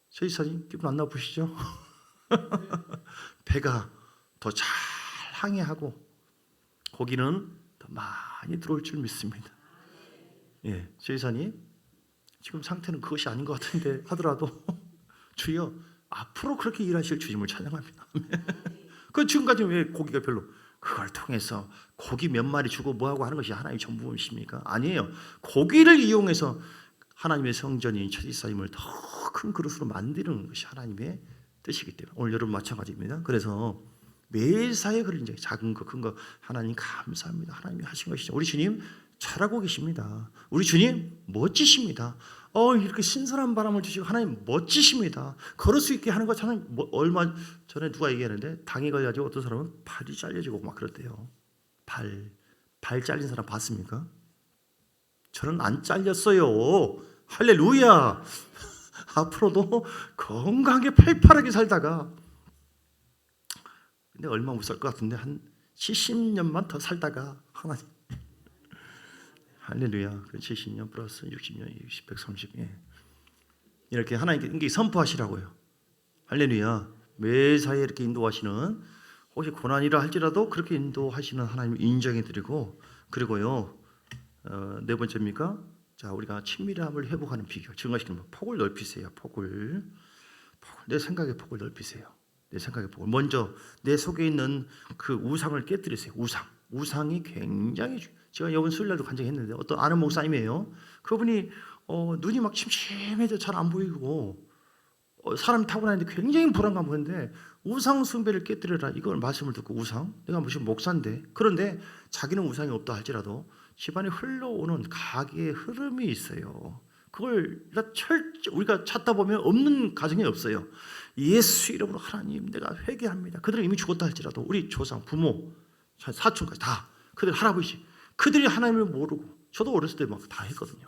최이사님 기분 안 나쁘시죠? 배가 더 잘 항해하고 고기는 더 많이 들어올 줄 믿습니다. 예, 최이사님 지금 상태는 그것이 아닌 것 같은데 하더라도 주여 앞으로 그렇게 일하실 주님을 찬양합니다. 그 지금까지 왜 고기가 별로, 그걸 통해서 고기 몇 마리 주고 뭐하고 하는 것이 하나님의 전부이십니까? 아니에요. 고기를 이용해서 하나님의 성전인 최지사님을 더 큰 그릇으로 만드는 것이 하나님의 뜻이기 때문에 오늘 여러분 마찬가지입니다. 그래서 매사에 그런 이제 작은 거 큰 거 하나님 감사합니다. 하나님이 하신 것이죠. 우리 주님 잘하고 계십니다. 우리 주님 멋지십니다. 이렇게 신선한 바람을 주시고 하나님 멋지십니다. 걸을 수 있게 하는 것 하나님 얼마 전에 누가 얘기하는데 당이 걸려가지고 어떤 사람은 발이 잘려지고 막 그랬대요. 발 잘린 사람 봤습니까? 저는 안 잘렸어요. 할렐루야. 앞으로도 건강하게 팔팔하게 살다가, 근데 얼마 못 살 것 같은데 한 70년만 더 살다가 하나님, 할렐루야. 70년 플러스 60년, 60, 130, 이렇게 하나님께 선포하시라고요. 할렐루야. 매사에 이렇게 인도하시는, 혹시 고난이라 할지라도 그렇게 인도하시는 하나님을 인정해드리고, 그리고요, 네 번째입니까? 자, 우리가 친밀함을 회복하는 비결, 증가시키는 법, 폭을 넓히세요. 폭을. 내 생각의 폭을 넓히세요. 내 생각의 폭을. 먼저 내 속에 있는 그 우상을 깨뜨리세요. 우상이 굉장히 제가 이번 수요일날도 간증했는데 어떤 아는 목사님이에요. 그분이 눈이 막 침침해져 잘 안 보이고 사람이 타고나는데 굉장히 불안감 보이는데 우상 숭배를 깨뜨려라, 이걸 말씀을 듣고, 우상, 내가 무슨 목사인데, 그런데 자기는 우상이 없다 할지라도 집안에 흘러오는 가계의 흐름이 있어요. 그걸 우리가 찾다 보면 없는 가정이 없어요. 예수 이름으로 하나님 내가 회개합니다. 그들은 이미 죽었다 할지라도 우리 조상, 부모, 사촌까지 다, 그들 할아버지, 그들이 하나님을 모르고, 저도 어렸을 때 막 다 했거든요.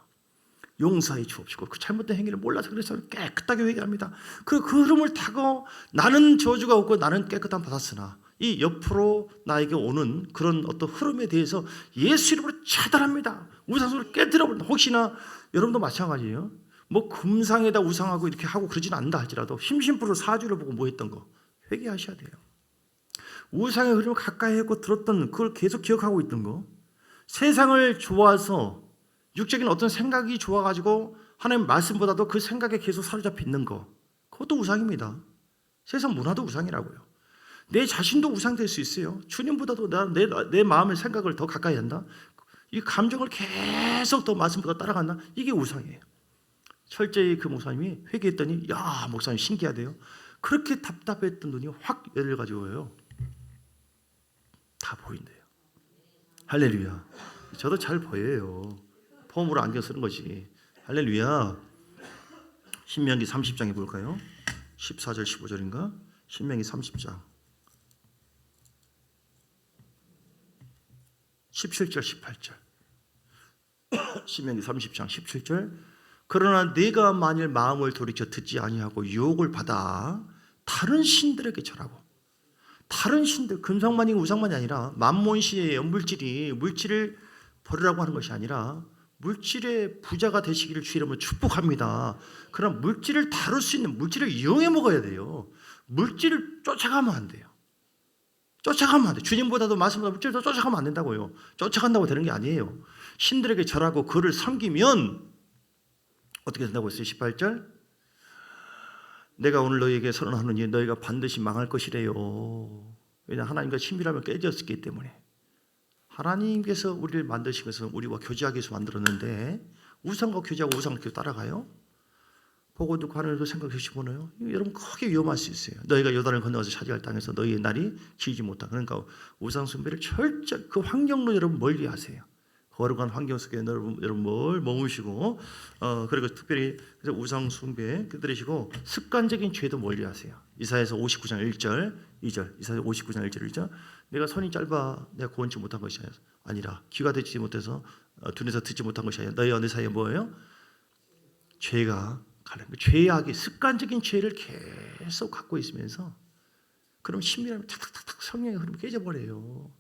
용서해 주옵시고 그 잘못된 행위를 몰라서 그래서 깨끗하게 회개합니다. 그 흐름을 타고 나는 저주가 없고 나는 깨끗함 받았으나 이 옆으로 나에게 오는 그런 어떤 흐름에 대해서 예수 이름으로 차단합니다. 우상을 깨뜨려버린다. 혹시나 여러분도 마찬가지예요. 뭐 금상에다 우상하고 이렇게 하고 그러지는 않는다 할지라도 심심풀로 사주를 보고 뭐 했던 거 회개하셔야 돼요. 우상의 흐름을 가까이 하고 들었던 그걸 계속 기억하고 있던 거, 세상을 좋아서 육적인 어떤 생각이 좋아가지고 하나님 말씀보다도 그 생각에 계속 사로잡혀 있는 거, 그것도 우상입니다. 세상 문화도 우상이라고요. 내 자신도 우상될 수 있어요. 주님보다도 내 마음의 생각을 더 가까이 한다, 이 감정을 계속 더 말씀보다 따라간다, 이게 우상이에요. 철저히 그 목사님이 회개했더니, 야, 목사님 신기하대요. 그렇게 답답했던 눈이 확 열려가지고요, 다 보인대요. 할렐루야. 저도 잘 보여요. 폼으로 안경 쓰는 거지. 할렐루야. 신명기 30장에 볼까요? 14절 15절인가? 신명기 30장 17절 18절. 신명기 30장 17절. 그러나 네가 만일 마음을 돌이켜 듣지 아니하고 유혹을 받아 다른 신들에게 절하고, 다른 신들, 금상만이 우상만이 아니라 만몬시의 물질을 버리라고 하는 것이 아니라 물질의 부자가 되시기를 주 이름으로 축복합니다. 그러나 물질을 다룰 수 있는, 물질을 이용해 먹어야 돼요. 물질을 쫓아가면 안 돼요. 쫓아가면 안 돼요. 주님보다도 말씀보다 물질도 쫓아가면 안 된다고요. 쫓아간다고 되는 게 아니에요. 신들에게 절하고 그를 섬기면 어떻게 된다고 했어요? 18절. 내가 오늘 너희에게 선언하노니 너희가 반드시 망할 것이래요. 왜냐, 하나님과 친밀하면 깨졌기 때문에. 하나님께서 우리를 만드시면서 우리와 교제하기 위해서 만들었는데 우상과 교제하고 우상을 계속 따라가요? 보고 듣고 하나님도 생각해 보시보나요? 여러분 크게 위험할 수 있어요. 너희가 요단을 건너가서 차지할 땅에서 너희의 날이 길지 못하. 그러니까 우상 숭배를 철저히 그 환경로 여러분 멀리하세요. 거룩한 환경 속에 여러분 뭘 머무시고 그리고 특별히 그래서 우상 숭배 그들이시고 습관적인 죄도 멀리하세요. 이사야서 59장 1절 2절 이사야 59장 1절 2절 내가 손이 짧아 내가 구원치 못한 것이 아니라 귀가 듣지 못해서 눈에서 듣지 못한 것이 아니라 너희 언어 사이에 뭐예요? 죄가 죄악이 습관적인 죄를 계속 갖고 있으면서 그럼 신비함이 탁탁탁 성령의 흐름이 깨져버려요.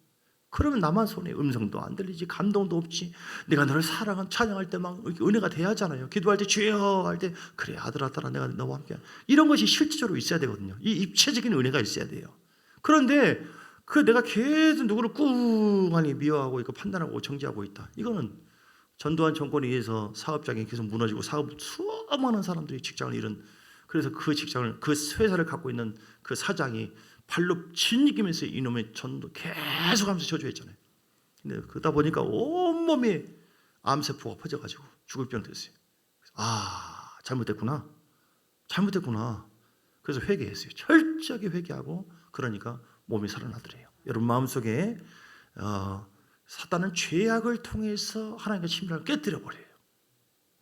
그러면 나만 손에 음성도 안 들리지 감동도 없지. 내가 너를 사랑한 찬양할 때 막 은혜가 돼야 하잖아요. 기도할 때 주여 할 때 그래 아들아 내가 너와 함께 이런 것이 실질적으로 있어야 되거든요. 이 입체적인 은혜가 있어야 돼요. 그런데 그 내가 계속 누구를 꾸안히 미워하고 있고 판단하고 정죄하고 있다. 이거는 전두환 정권에 의해서 사업장이 계속 무너지고 수많은 사람들이 직장을 잃은 그래서 그 직장을 그 회사를 갖고 있는 그 사장이 발로 짓이기면서 이놈의 전도 계속하면서 저주했잖아요. 근데 그러다 보니까 온몸에 암세포가 퍼져가지고 죽을 병 됐어요. 잘못됐구나. 그래서 회개했어요. 철저하게 회개하고 그러니까 몸이 살아나더래요. 여러분 마음속에 사단은 죄악을 통해서 하나님과 친밀함을 깨뜨려버려요.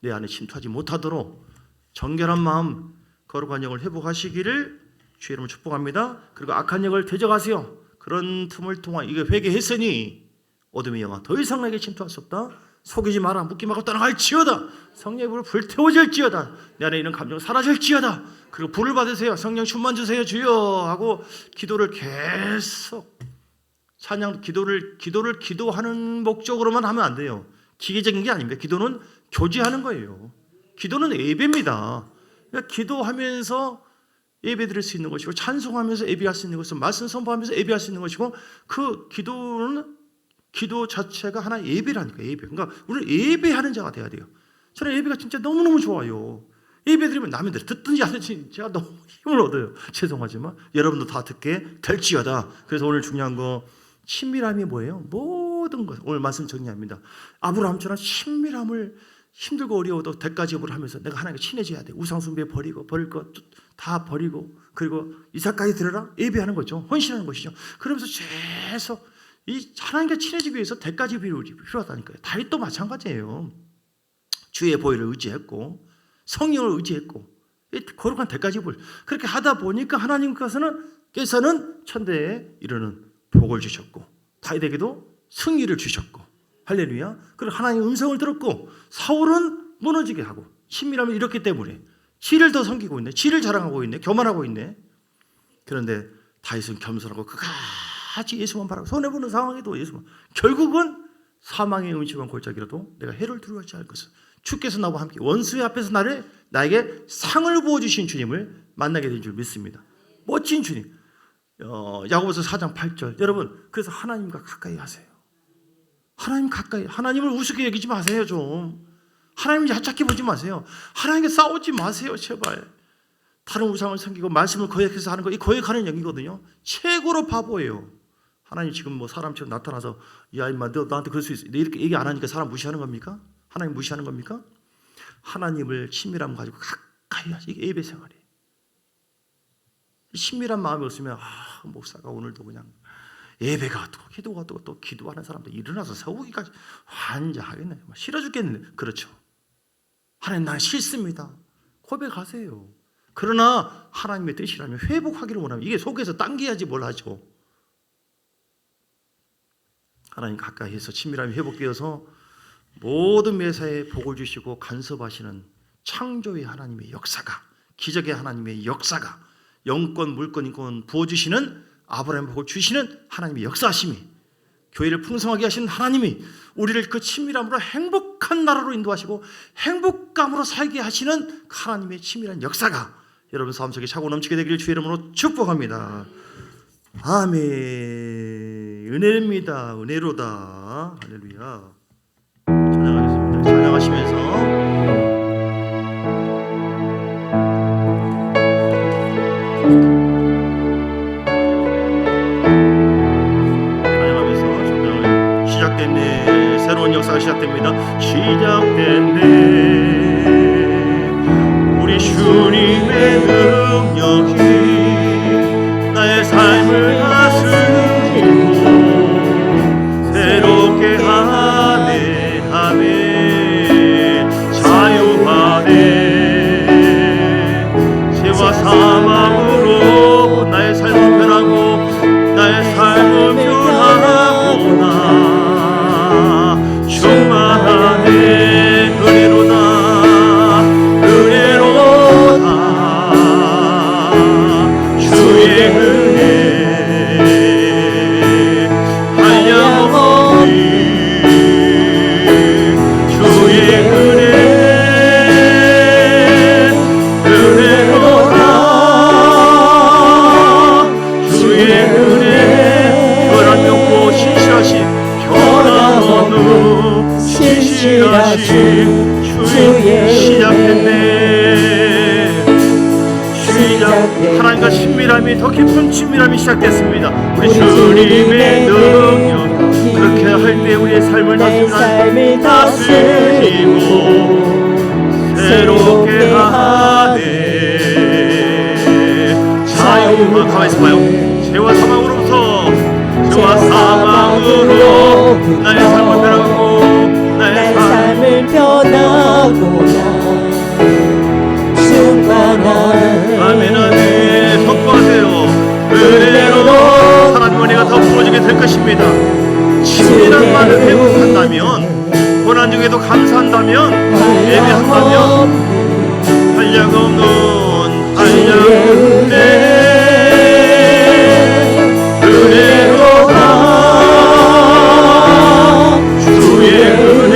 내 안에 침투하지 못하도록 정결한 마음 거룩한 영을 회복하시기를 주의 이름으로 축복합니다. 그리고 악한 영을 대적하세요. 그런 틈을 통해 이게 회개했으니 어둠의 영아 더 이상 나에게 침투할 수 없다. 속이지 마라. 묻기 막고 떠나갈지어다. 성령의 불을 불태워질지어다. 내 안에 있는 감정은 사라질지어다. 그리고 불을 받으세요. 성령 충만 주세요 주여 하고 기도를 계속 찬양 기도를 기도하는 목적으로만 하면 안 돼요. 기계적인 게 아닙니다. 기도는 교제하는 거예요. 기도는 예배입니다. 그러니까 기도하면서 예배 드릴 수 있는 것이고 찬송하면서 예배할 수 있는 것은 말씀 선포하면서 예배할 수 있는 것이고 그 기도는 기도 자체가 하나의 예배라니까 예배. 그러니까 우리는 예배하는 자가 돼야 돼요. 저는 예배가 진짜 너무너무 좋아요. 예배 드리면 남이 듣든지 안 듣든지 제가 너무 힘을 얻어요. 죄송하지만 여러분도 다 듣게 될지어다. 그래서 오늘 중요한 거 친밀함이 뭐예요? 모든 것 오늘 말씀 정리합니다. 아브라함처럼 친밀함을 힘들고 어려워도 대가지업을 하면서 내가 하나님과 친해져야 돼. 우상숭배 버리고 버릴 것 다 버리고 그리고 이삭까지 들어라 예배하는 거죠. 헌신하는 것이죠. 그러면서 계속 이 하나님과 친해지기 위해서 대가지업이 필요하다니까요. 다윗도 마찬가지예요. 주의 보혈을 의지했고 성령을 의지했고 거룩한 대가지업을 그렇게 하다 보니까 하나님께서는 천대에 이르는 복을 주셨고 다윗에게도 승리를 주셨고 할렐루야. 그리고 하나님의 음성을 들었고 사울은 무너지게 하고 친밀함을 잃었기 때문에 지를 더 섬기고 있네. 지를 자랑하고 있네. 교만하고 있네. 그런데 다윗은 겸손하고 그같이 예수만 바라고 손해보는 상황에도 예수만 결국은 사망의 음침한 골짜기라도 내가 해를 두려워하지 않을 것을 주께서 나와 함께 원수의 앞에서 나에게 상을 부어주신 주님을 만나게 된 줄 믿습니다. 멋진 주님. 야고보서 4장 8절 여러분 그래서 하나님과 가까이 하세요. 하나님을 우습게 여기지 마세요. 좀 하나님을 얕잡게 보지 마세요. 하나님과 싸우지 마세요. 제발. 다른 우상을 섬기고 말씀을 거역해서 하는 거 이 거역하는 영이거든요. 최고로 바보예요. 하나님 지금 뭐 사람처럼 나타나서 야 임마 너 나한테 그럴 수 있어 이렇게 얘기 안 하니까 사람 무시하는 겁니까? 하나님 무시하는 겁니까? 하나님을 친밀함 가지고 가까이 하시. 이게 예배 생활이에요. 친밀한 마음이 없으면 목사가 오늘도 그냥 예배가 또 기도가 또 기도하는 사람들 일어나서 세우기까지 환장하겠네. 싫어 죽겠네. 그렇죠. 하나님 난 싫습니다. 고백하세요. 그러나 하나님의 뜻이라면 회복하기를 원하면 이게 속에서 당겨야지 뭘 하죠. 하나님 가까이 해서 친밀함이 회복되어서 모든 매사에 복을 주시고 간섭하시는 창조의 하나님의 역사가 기적의 하나님의 역사가 영권 물권 인권 부어주시는 아브라함 복을 주시는 하나님의 역사하심이 교회를 풍성하게 하시는 하나님이 우리를 그 친밀함으로 행복한 나라로 인도하시고 행복감으로 살게 하시는 하나님의 친밀한 역사가 여러분 삶 속에 차고 넘치게 되기를 주의 이름으로 축복합니다. 아멘. 은혜입니다. 은혜로다. 할렐루야. 찬양하겠습니다. 찬양하시면서 시작됐네. 새로운 역사가 시작됩니다. 시작됐네. 우리 주님의 능력이 나의 삶을 다스리고 새롭게 하네. 아멘. 자유하네. 죄와 사망으로 나의 삶은 변하고 나의 삶은 변하구나. 충만하네. 은혜로다. 은혜로다. 주의 은혜 한량없이 주의 은혜 은혜로다. 주의 은혜 변함없고 신실하신 변함없는 신실하신 주의 시작됐네. 하나님과 친밀함이 더 깊은 친밀함이 시작됐습니다. 우리 주님의 능력 그렇게 할 때 우리의 삶을 다스리고 새롭게 하네. 자유만 가만히 있어봐요. 죄와 사망으로부터 죄와 사망으로 나의 삶을 변하고 나의 삶을 변하구나. 아멘 아멘. 선포하세요. 은혜로 하나님 은혜가 더 부어지게 될 것입니다. 친밀함만을 회복한다면, 고난 중에도 감사한다면, 예배한다면 한량없는 한량없네. 은혜로다. 주의 은혜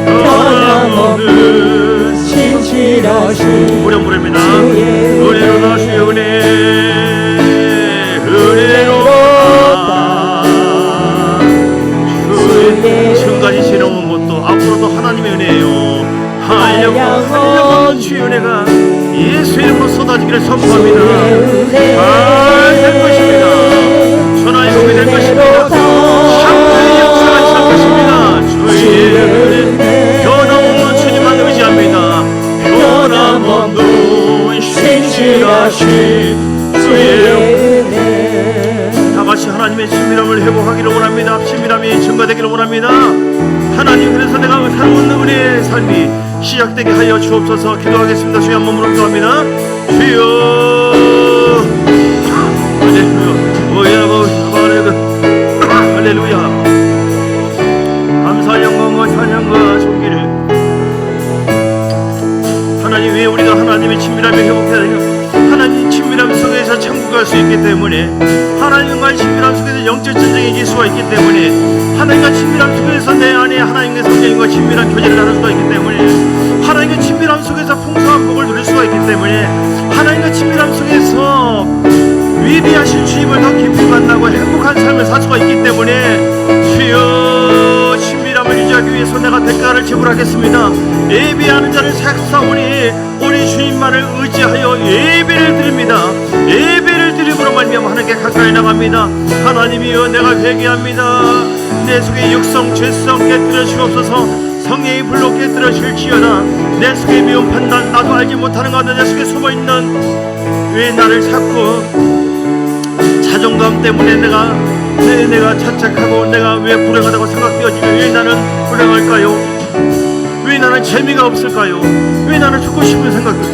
변함없는 우리 부릅니다. 은혜로다. 주의 은혜 은혜로다. 지금까지 지나온 것도 앞으로도 하나님의 은혜예요. 한량없는 주의 은혜가 예수 이름으로 쏟아지기를 선포합니다. 잘 될 것입니다. 전하의 복이 될 것입니다. 향후의 역사가 있을 것입니다. 주의 은혜 변함없는 주님만 의지합니다. 변함없는 신실하신 주의 은혜. 다같이 하나님의 친밀함을 회복하기를 원합니다. 친밀함이 증가되기를 원합니다. 하나님, 그래서 내가 새로운 은혜의 삶이 시작되게 하여 주옵소서. 기도하겠습니다. 주여 한 몸으로 기도합니다. 주여 할렐루야. 감사 영광과 찬양과 존귀를 하나님, 왜 우리가 하나님의 친밀함을 회복해야 되냐? 하나님 친밀함 속에서 천국 갈 수 있기 때문에, 하나님과의 친밀함 속에서 영적 전쟁이 이길 수가 있기 때문에, 하나님과 친밀함 속에서 내 안에 하나님의 성령과 친밀한 교제를 나눌 수가 있기 때문에, 하나님과 친밀함 속에서 풍성한 복을 누릴 수가 있기 때문에, 하나님과 친밀함 속에서 위대하신 주님을 더 깊이 만나고 행복한 삶을 살 수가 있기 때문에, 주여 친밀함을 유지하기 위해서 내가 대가를 지불하겠습니다. 예배하는 자를 색사오니 우리 주님만을 의지하여 예배를 드립니다. 예배를 드림으로 말미암아 하나님께 가까이 나갑니다. 하나님이여, 내가 회개합니다. 내 속에 육성 죄성 깨뜨려 주옵소서. 성령의 불로 깨뜨려 주실지어다. 내 속에 미운 판단, 나도 알지 못하는 가운데 내 속에 숨어있는 왜 나를 자꾸 자존감 때문에 내가 자책하고 내가 왜 불행하다고 생각되어지며, 왜 나는 불행할까요? 왜 나는 재미가 없을까요? 왜 나는 죽고 싶은 생각들,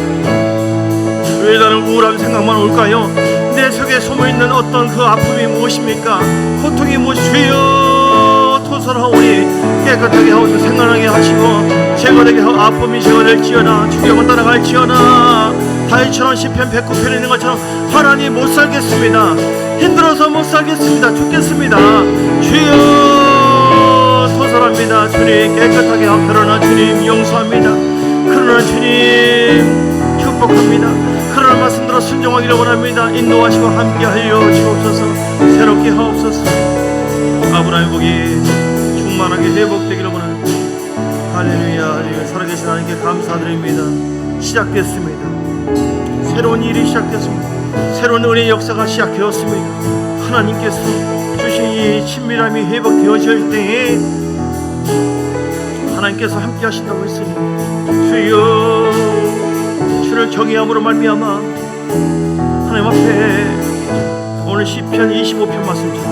왜 나는 우울한 생각만 올까요? 내 속에 숨어있는 어떤 그 아픔이 무엇입니까? 고통이 무엇이요? 토설하오니 깨끗하게 하옵소서. 생각나게 하시고 제거되게 하고 아픔이 제거될지어다. 주경은 따라갈지어다. 다윗처럼 시편 109편에 있는 것처럼 하나님 못 살겠습니다. 힘들어서 못 살겠습니다. 죽겠습니다. 주여 토설합니다. 주님 깨끗하게 하고, 그러나 주님 용서합니다. 그러나 주님 축복합니다. 그러나 말씀 들어 순종하기를 원합니다. 인도하시고 함께하여 주옵소서. 새롭게 하옵소서. 아브라함의 복이 충만하게 회복되기를 원합니다. 할렐루야, 할렐루야. 살아계신 하나님께 감사드립니다. 시작됐습니다. 새로운 일이 시작됐습니다. 새로운 은혜의 역사가 시작되었습니다. 하나님께서 주신 이 친밀함이 회복되어질 때에 하나님께서 함께 하신다고 했으니 주여 주를 경외함으로 말미암아 하나님 앞에 오늘 시편 25편 말씀처럼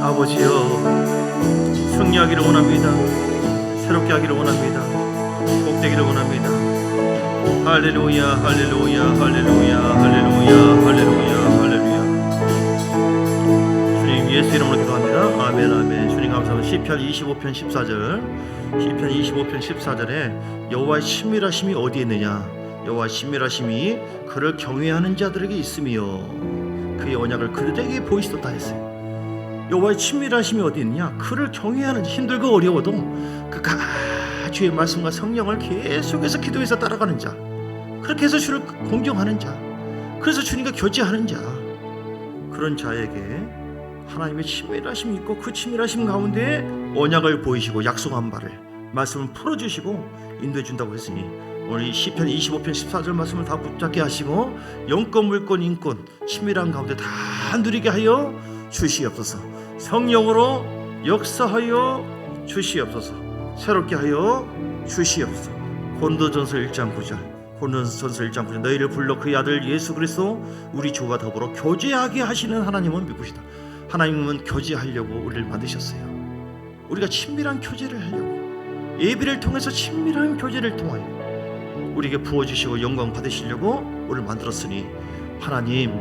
아버지여 승리하기를 원합니다. 새롭게 하기를 원합니다. 복되기를 원합니다. 할렐루야 할렐루야 할렐루야 할렐루야 할렐루야 할렐루야. 주님 예수 이름으로 기도합니다. 아멘 아멘. 주님 감사합니다. 시편 25편 14절 시편 25편 14절에 여호와의 친밀하심이 어디에 있느냐. 여호와의 친밀하심이 그를 경외하는 자들에게 있으며 그의 언약을 그들에게 보이시도다 했어요. 여호와의 친밀하심이 어디 있느냐. 그를 경외하는 자, 힘들고 어려워도 그 주의 말씀과 성령을 계속해서 기도해서 따라가는 자, 그렇게 해서 주를 공경하는 자, 그래서 주님과 교제하는 자, 그런 자에게 하나님의 친밀하심이 있고 그 친밀하심 가운데 언약을 보이시고 약속한 바를 말씀을 풀어주시고 인도해 준다고 했으니 오늘 이 시편 25편 14절 말씀을 다 붙잡게 하시고 영권 물권 인권 친밀한 가운데 다 누리게 하여 주시옵소서. 성령으로 역사하여 주시옵소서. 새롭게 하여 주시옵소서. 고린도전서 1장 9절 고린도전서 1장 9절 너희를 불러 그의 아들 예수 그리스도 우리 주와 더불어 교제하게 하시는 하나님은 누구시다. 하나님은 교제하려고 우리를 만드셨어요. 우리가 친밀한 교제를 하려고 예배를 통해서 친밀한 교제를 통하여 우리에게 부어주시고 영광 받으시려고 우리를 만들었으니 하나님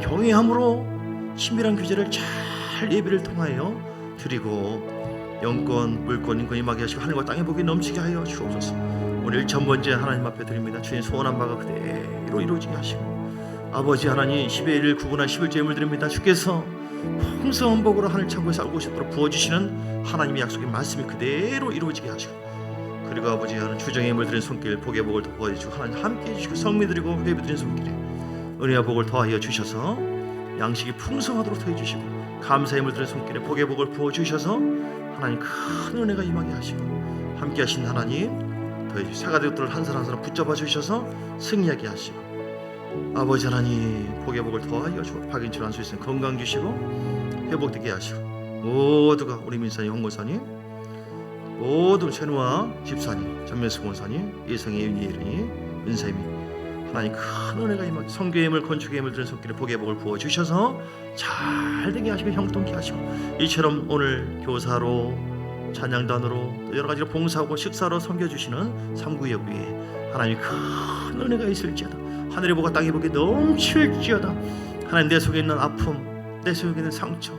경외함으로 친밀한 교제를 잘 예배를 통하여 드리고 영권 물권 인권 임하게 하시고 하늘과 땅의 복이 넘치게 하여 주옵소서. 오늘 1000번째 하나님 앞에 드립니다. 주님 소원한 바가 그대로 이루어지게 하시고 아버지 하나님 10의 1을 구분한 11조의 예물 드립니다. 주께서 풍성한 복으로 하늘 창고에 살고 싶도록 부어주시는 하나님의 약속의 말씀이 그대로 이루어지게 하시고 그리고 아버지 하나님 주정의 예물 드린 손길 복의 복을 더하여주시고 하나님 함께해 주시고 성미 드리고 회비 드린 손길에 은혜와 복을 더하여 주셔서 양식이 풍성하도록 더해 주시고 감사의 예물 드린 손길에 복의 복을 부어주셔서 하나님 큰 은혜가 임하게 하시고 함께 하신 하나님 더해 주시고 사가족들을 한 사람 한 사람 붙잡아 주셔서 승리하게 하시고 아버지 하나님 복의 복을 더하여 주고 박인철 안수 있으면 건강 주시고 회복되게 하시고 모두가 우리 민사님 홍고사님 모두 최누아 집사님 전면수 권사님 예성의 윤희일이 은사님이 하나님 큰 은혜가 임하게 성교의 힘을 건축의 힘을 드는 손길에 복의 복을 부어주셔서 잘 되게 하시고 형통케 하시고 이처럼 오늘 교사로 찬양단으로 또 여러 가지로 봉사하고 식사로 섬겨주시는 삼구역 위에 하나님 큰 은혜가 있을지어다. 하늘의 복과 땅의 복이 넘칠지어다. 하나님 내 속에 있는 아픔, 내 속에 있는 상처,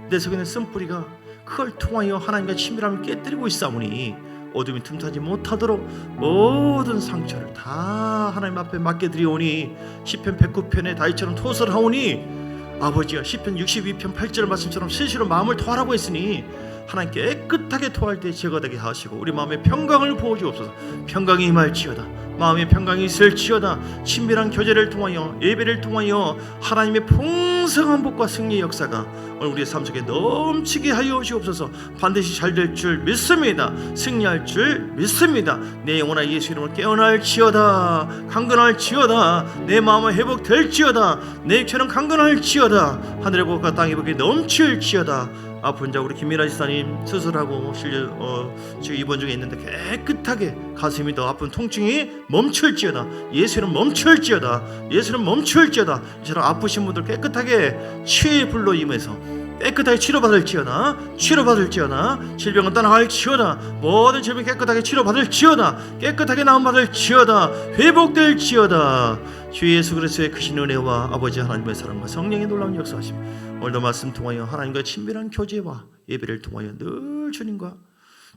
내 속에 있는 쓴뿌리가 그걸 통하여 하나님과 친밀함을 깨뜨리고 있사오니 어둠이 틈타지 못하도록 모든 상처를 다 하나님 앞에 맡겨드리오니 시편 109편에 다윗처럼 토설하오니 아버지가 시편 62편 8절 말씀처럼 실시로 마음을 토하라고 했으니 하나님 깨끗하게 토할 때 제거되게 하시고 우리 마음에 평강을 부어주옵소서. 평강이 임할지어다. 마음에 평강이 있을지어다. 친밀한 교제를 통하여 예배를 통하여 하나님의 풍성한 복과 승리의 역사가 오늘 우리의 삶 속에 넘치게 하여 주옵소서. 반드시 잘 될 줄 믿습니다. 승리할 줄 믿습니다. 내 영혼아 예수 이름으로 깨어날지어다. 강건할지어다. 내 마음은 회복될지어다. 내 육체는 강건할지어다. 하늘의 복과 땅의 복이 넘칠지어다. 아픈 자 우리 김민아 지사님 수술하고 지금 입원 중에 있는데 깨끗하게 가슴이 더 아픈 통증이 멈출지어다. 예수는 멈출지어다. 예수는 멈출지어다. 이처럼 아프신 분들 깨끗하게 치유의 불로 임해서 깨끗하게 치료받을지어다. 치료받을지어다. 질병은 떠나갈지어다. 모든 질병 깨끗하게 치료받을지어다. 깨끗하게 나음받을지어다. 회복될지어다. 주 예수 그리스도의 크신 은혜와 아버지 하나님의 사랑과 성령의 놀라운 역사하심 오늘도 말씀 통하여 하나님과 친밀한 교제와 예배를 통하여 늘 주님과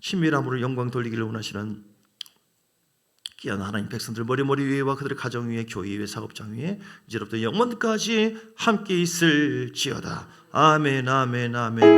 친밀함으로 영광 돌리기를 원하시는 귀한 하나님 백성들 머리 위에와 그들의 가정 위에 교회 위에 사업장 위에 이제부터 영원까지 함께 있을지어다. 아멘 아멘 아멘.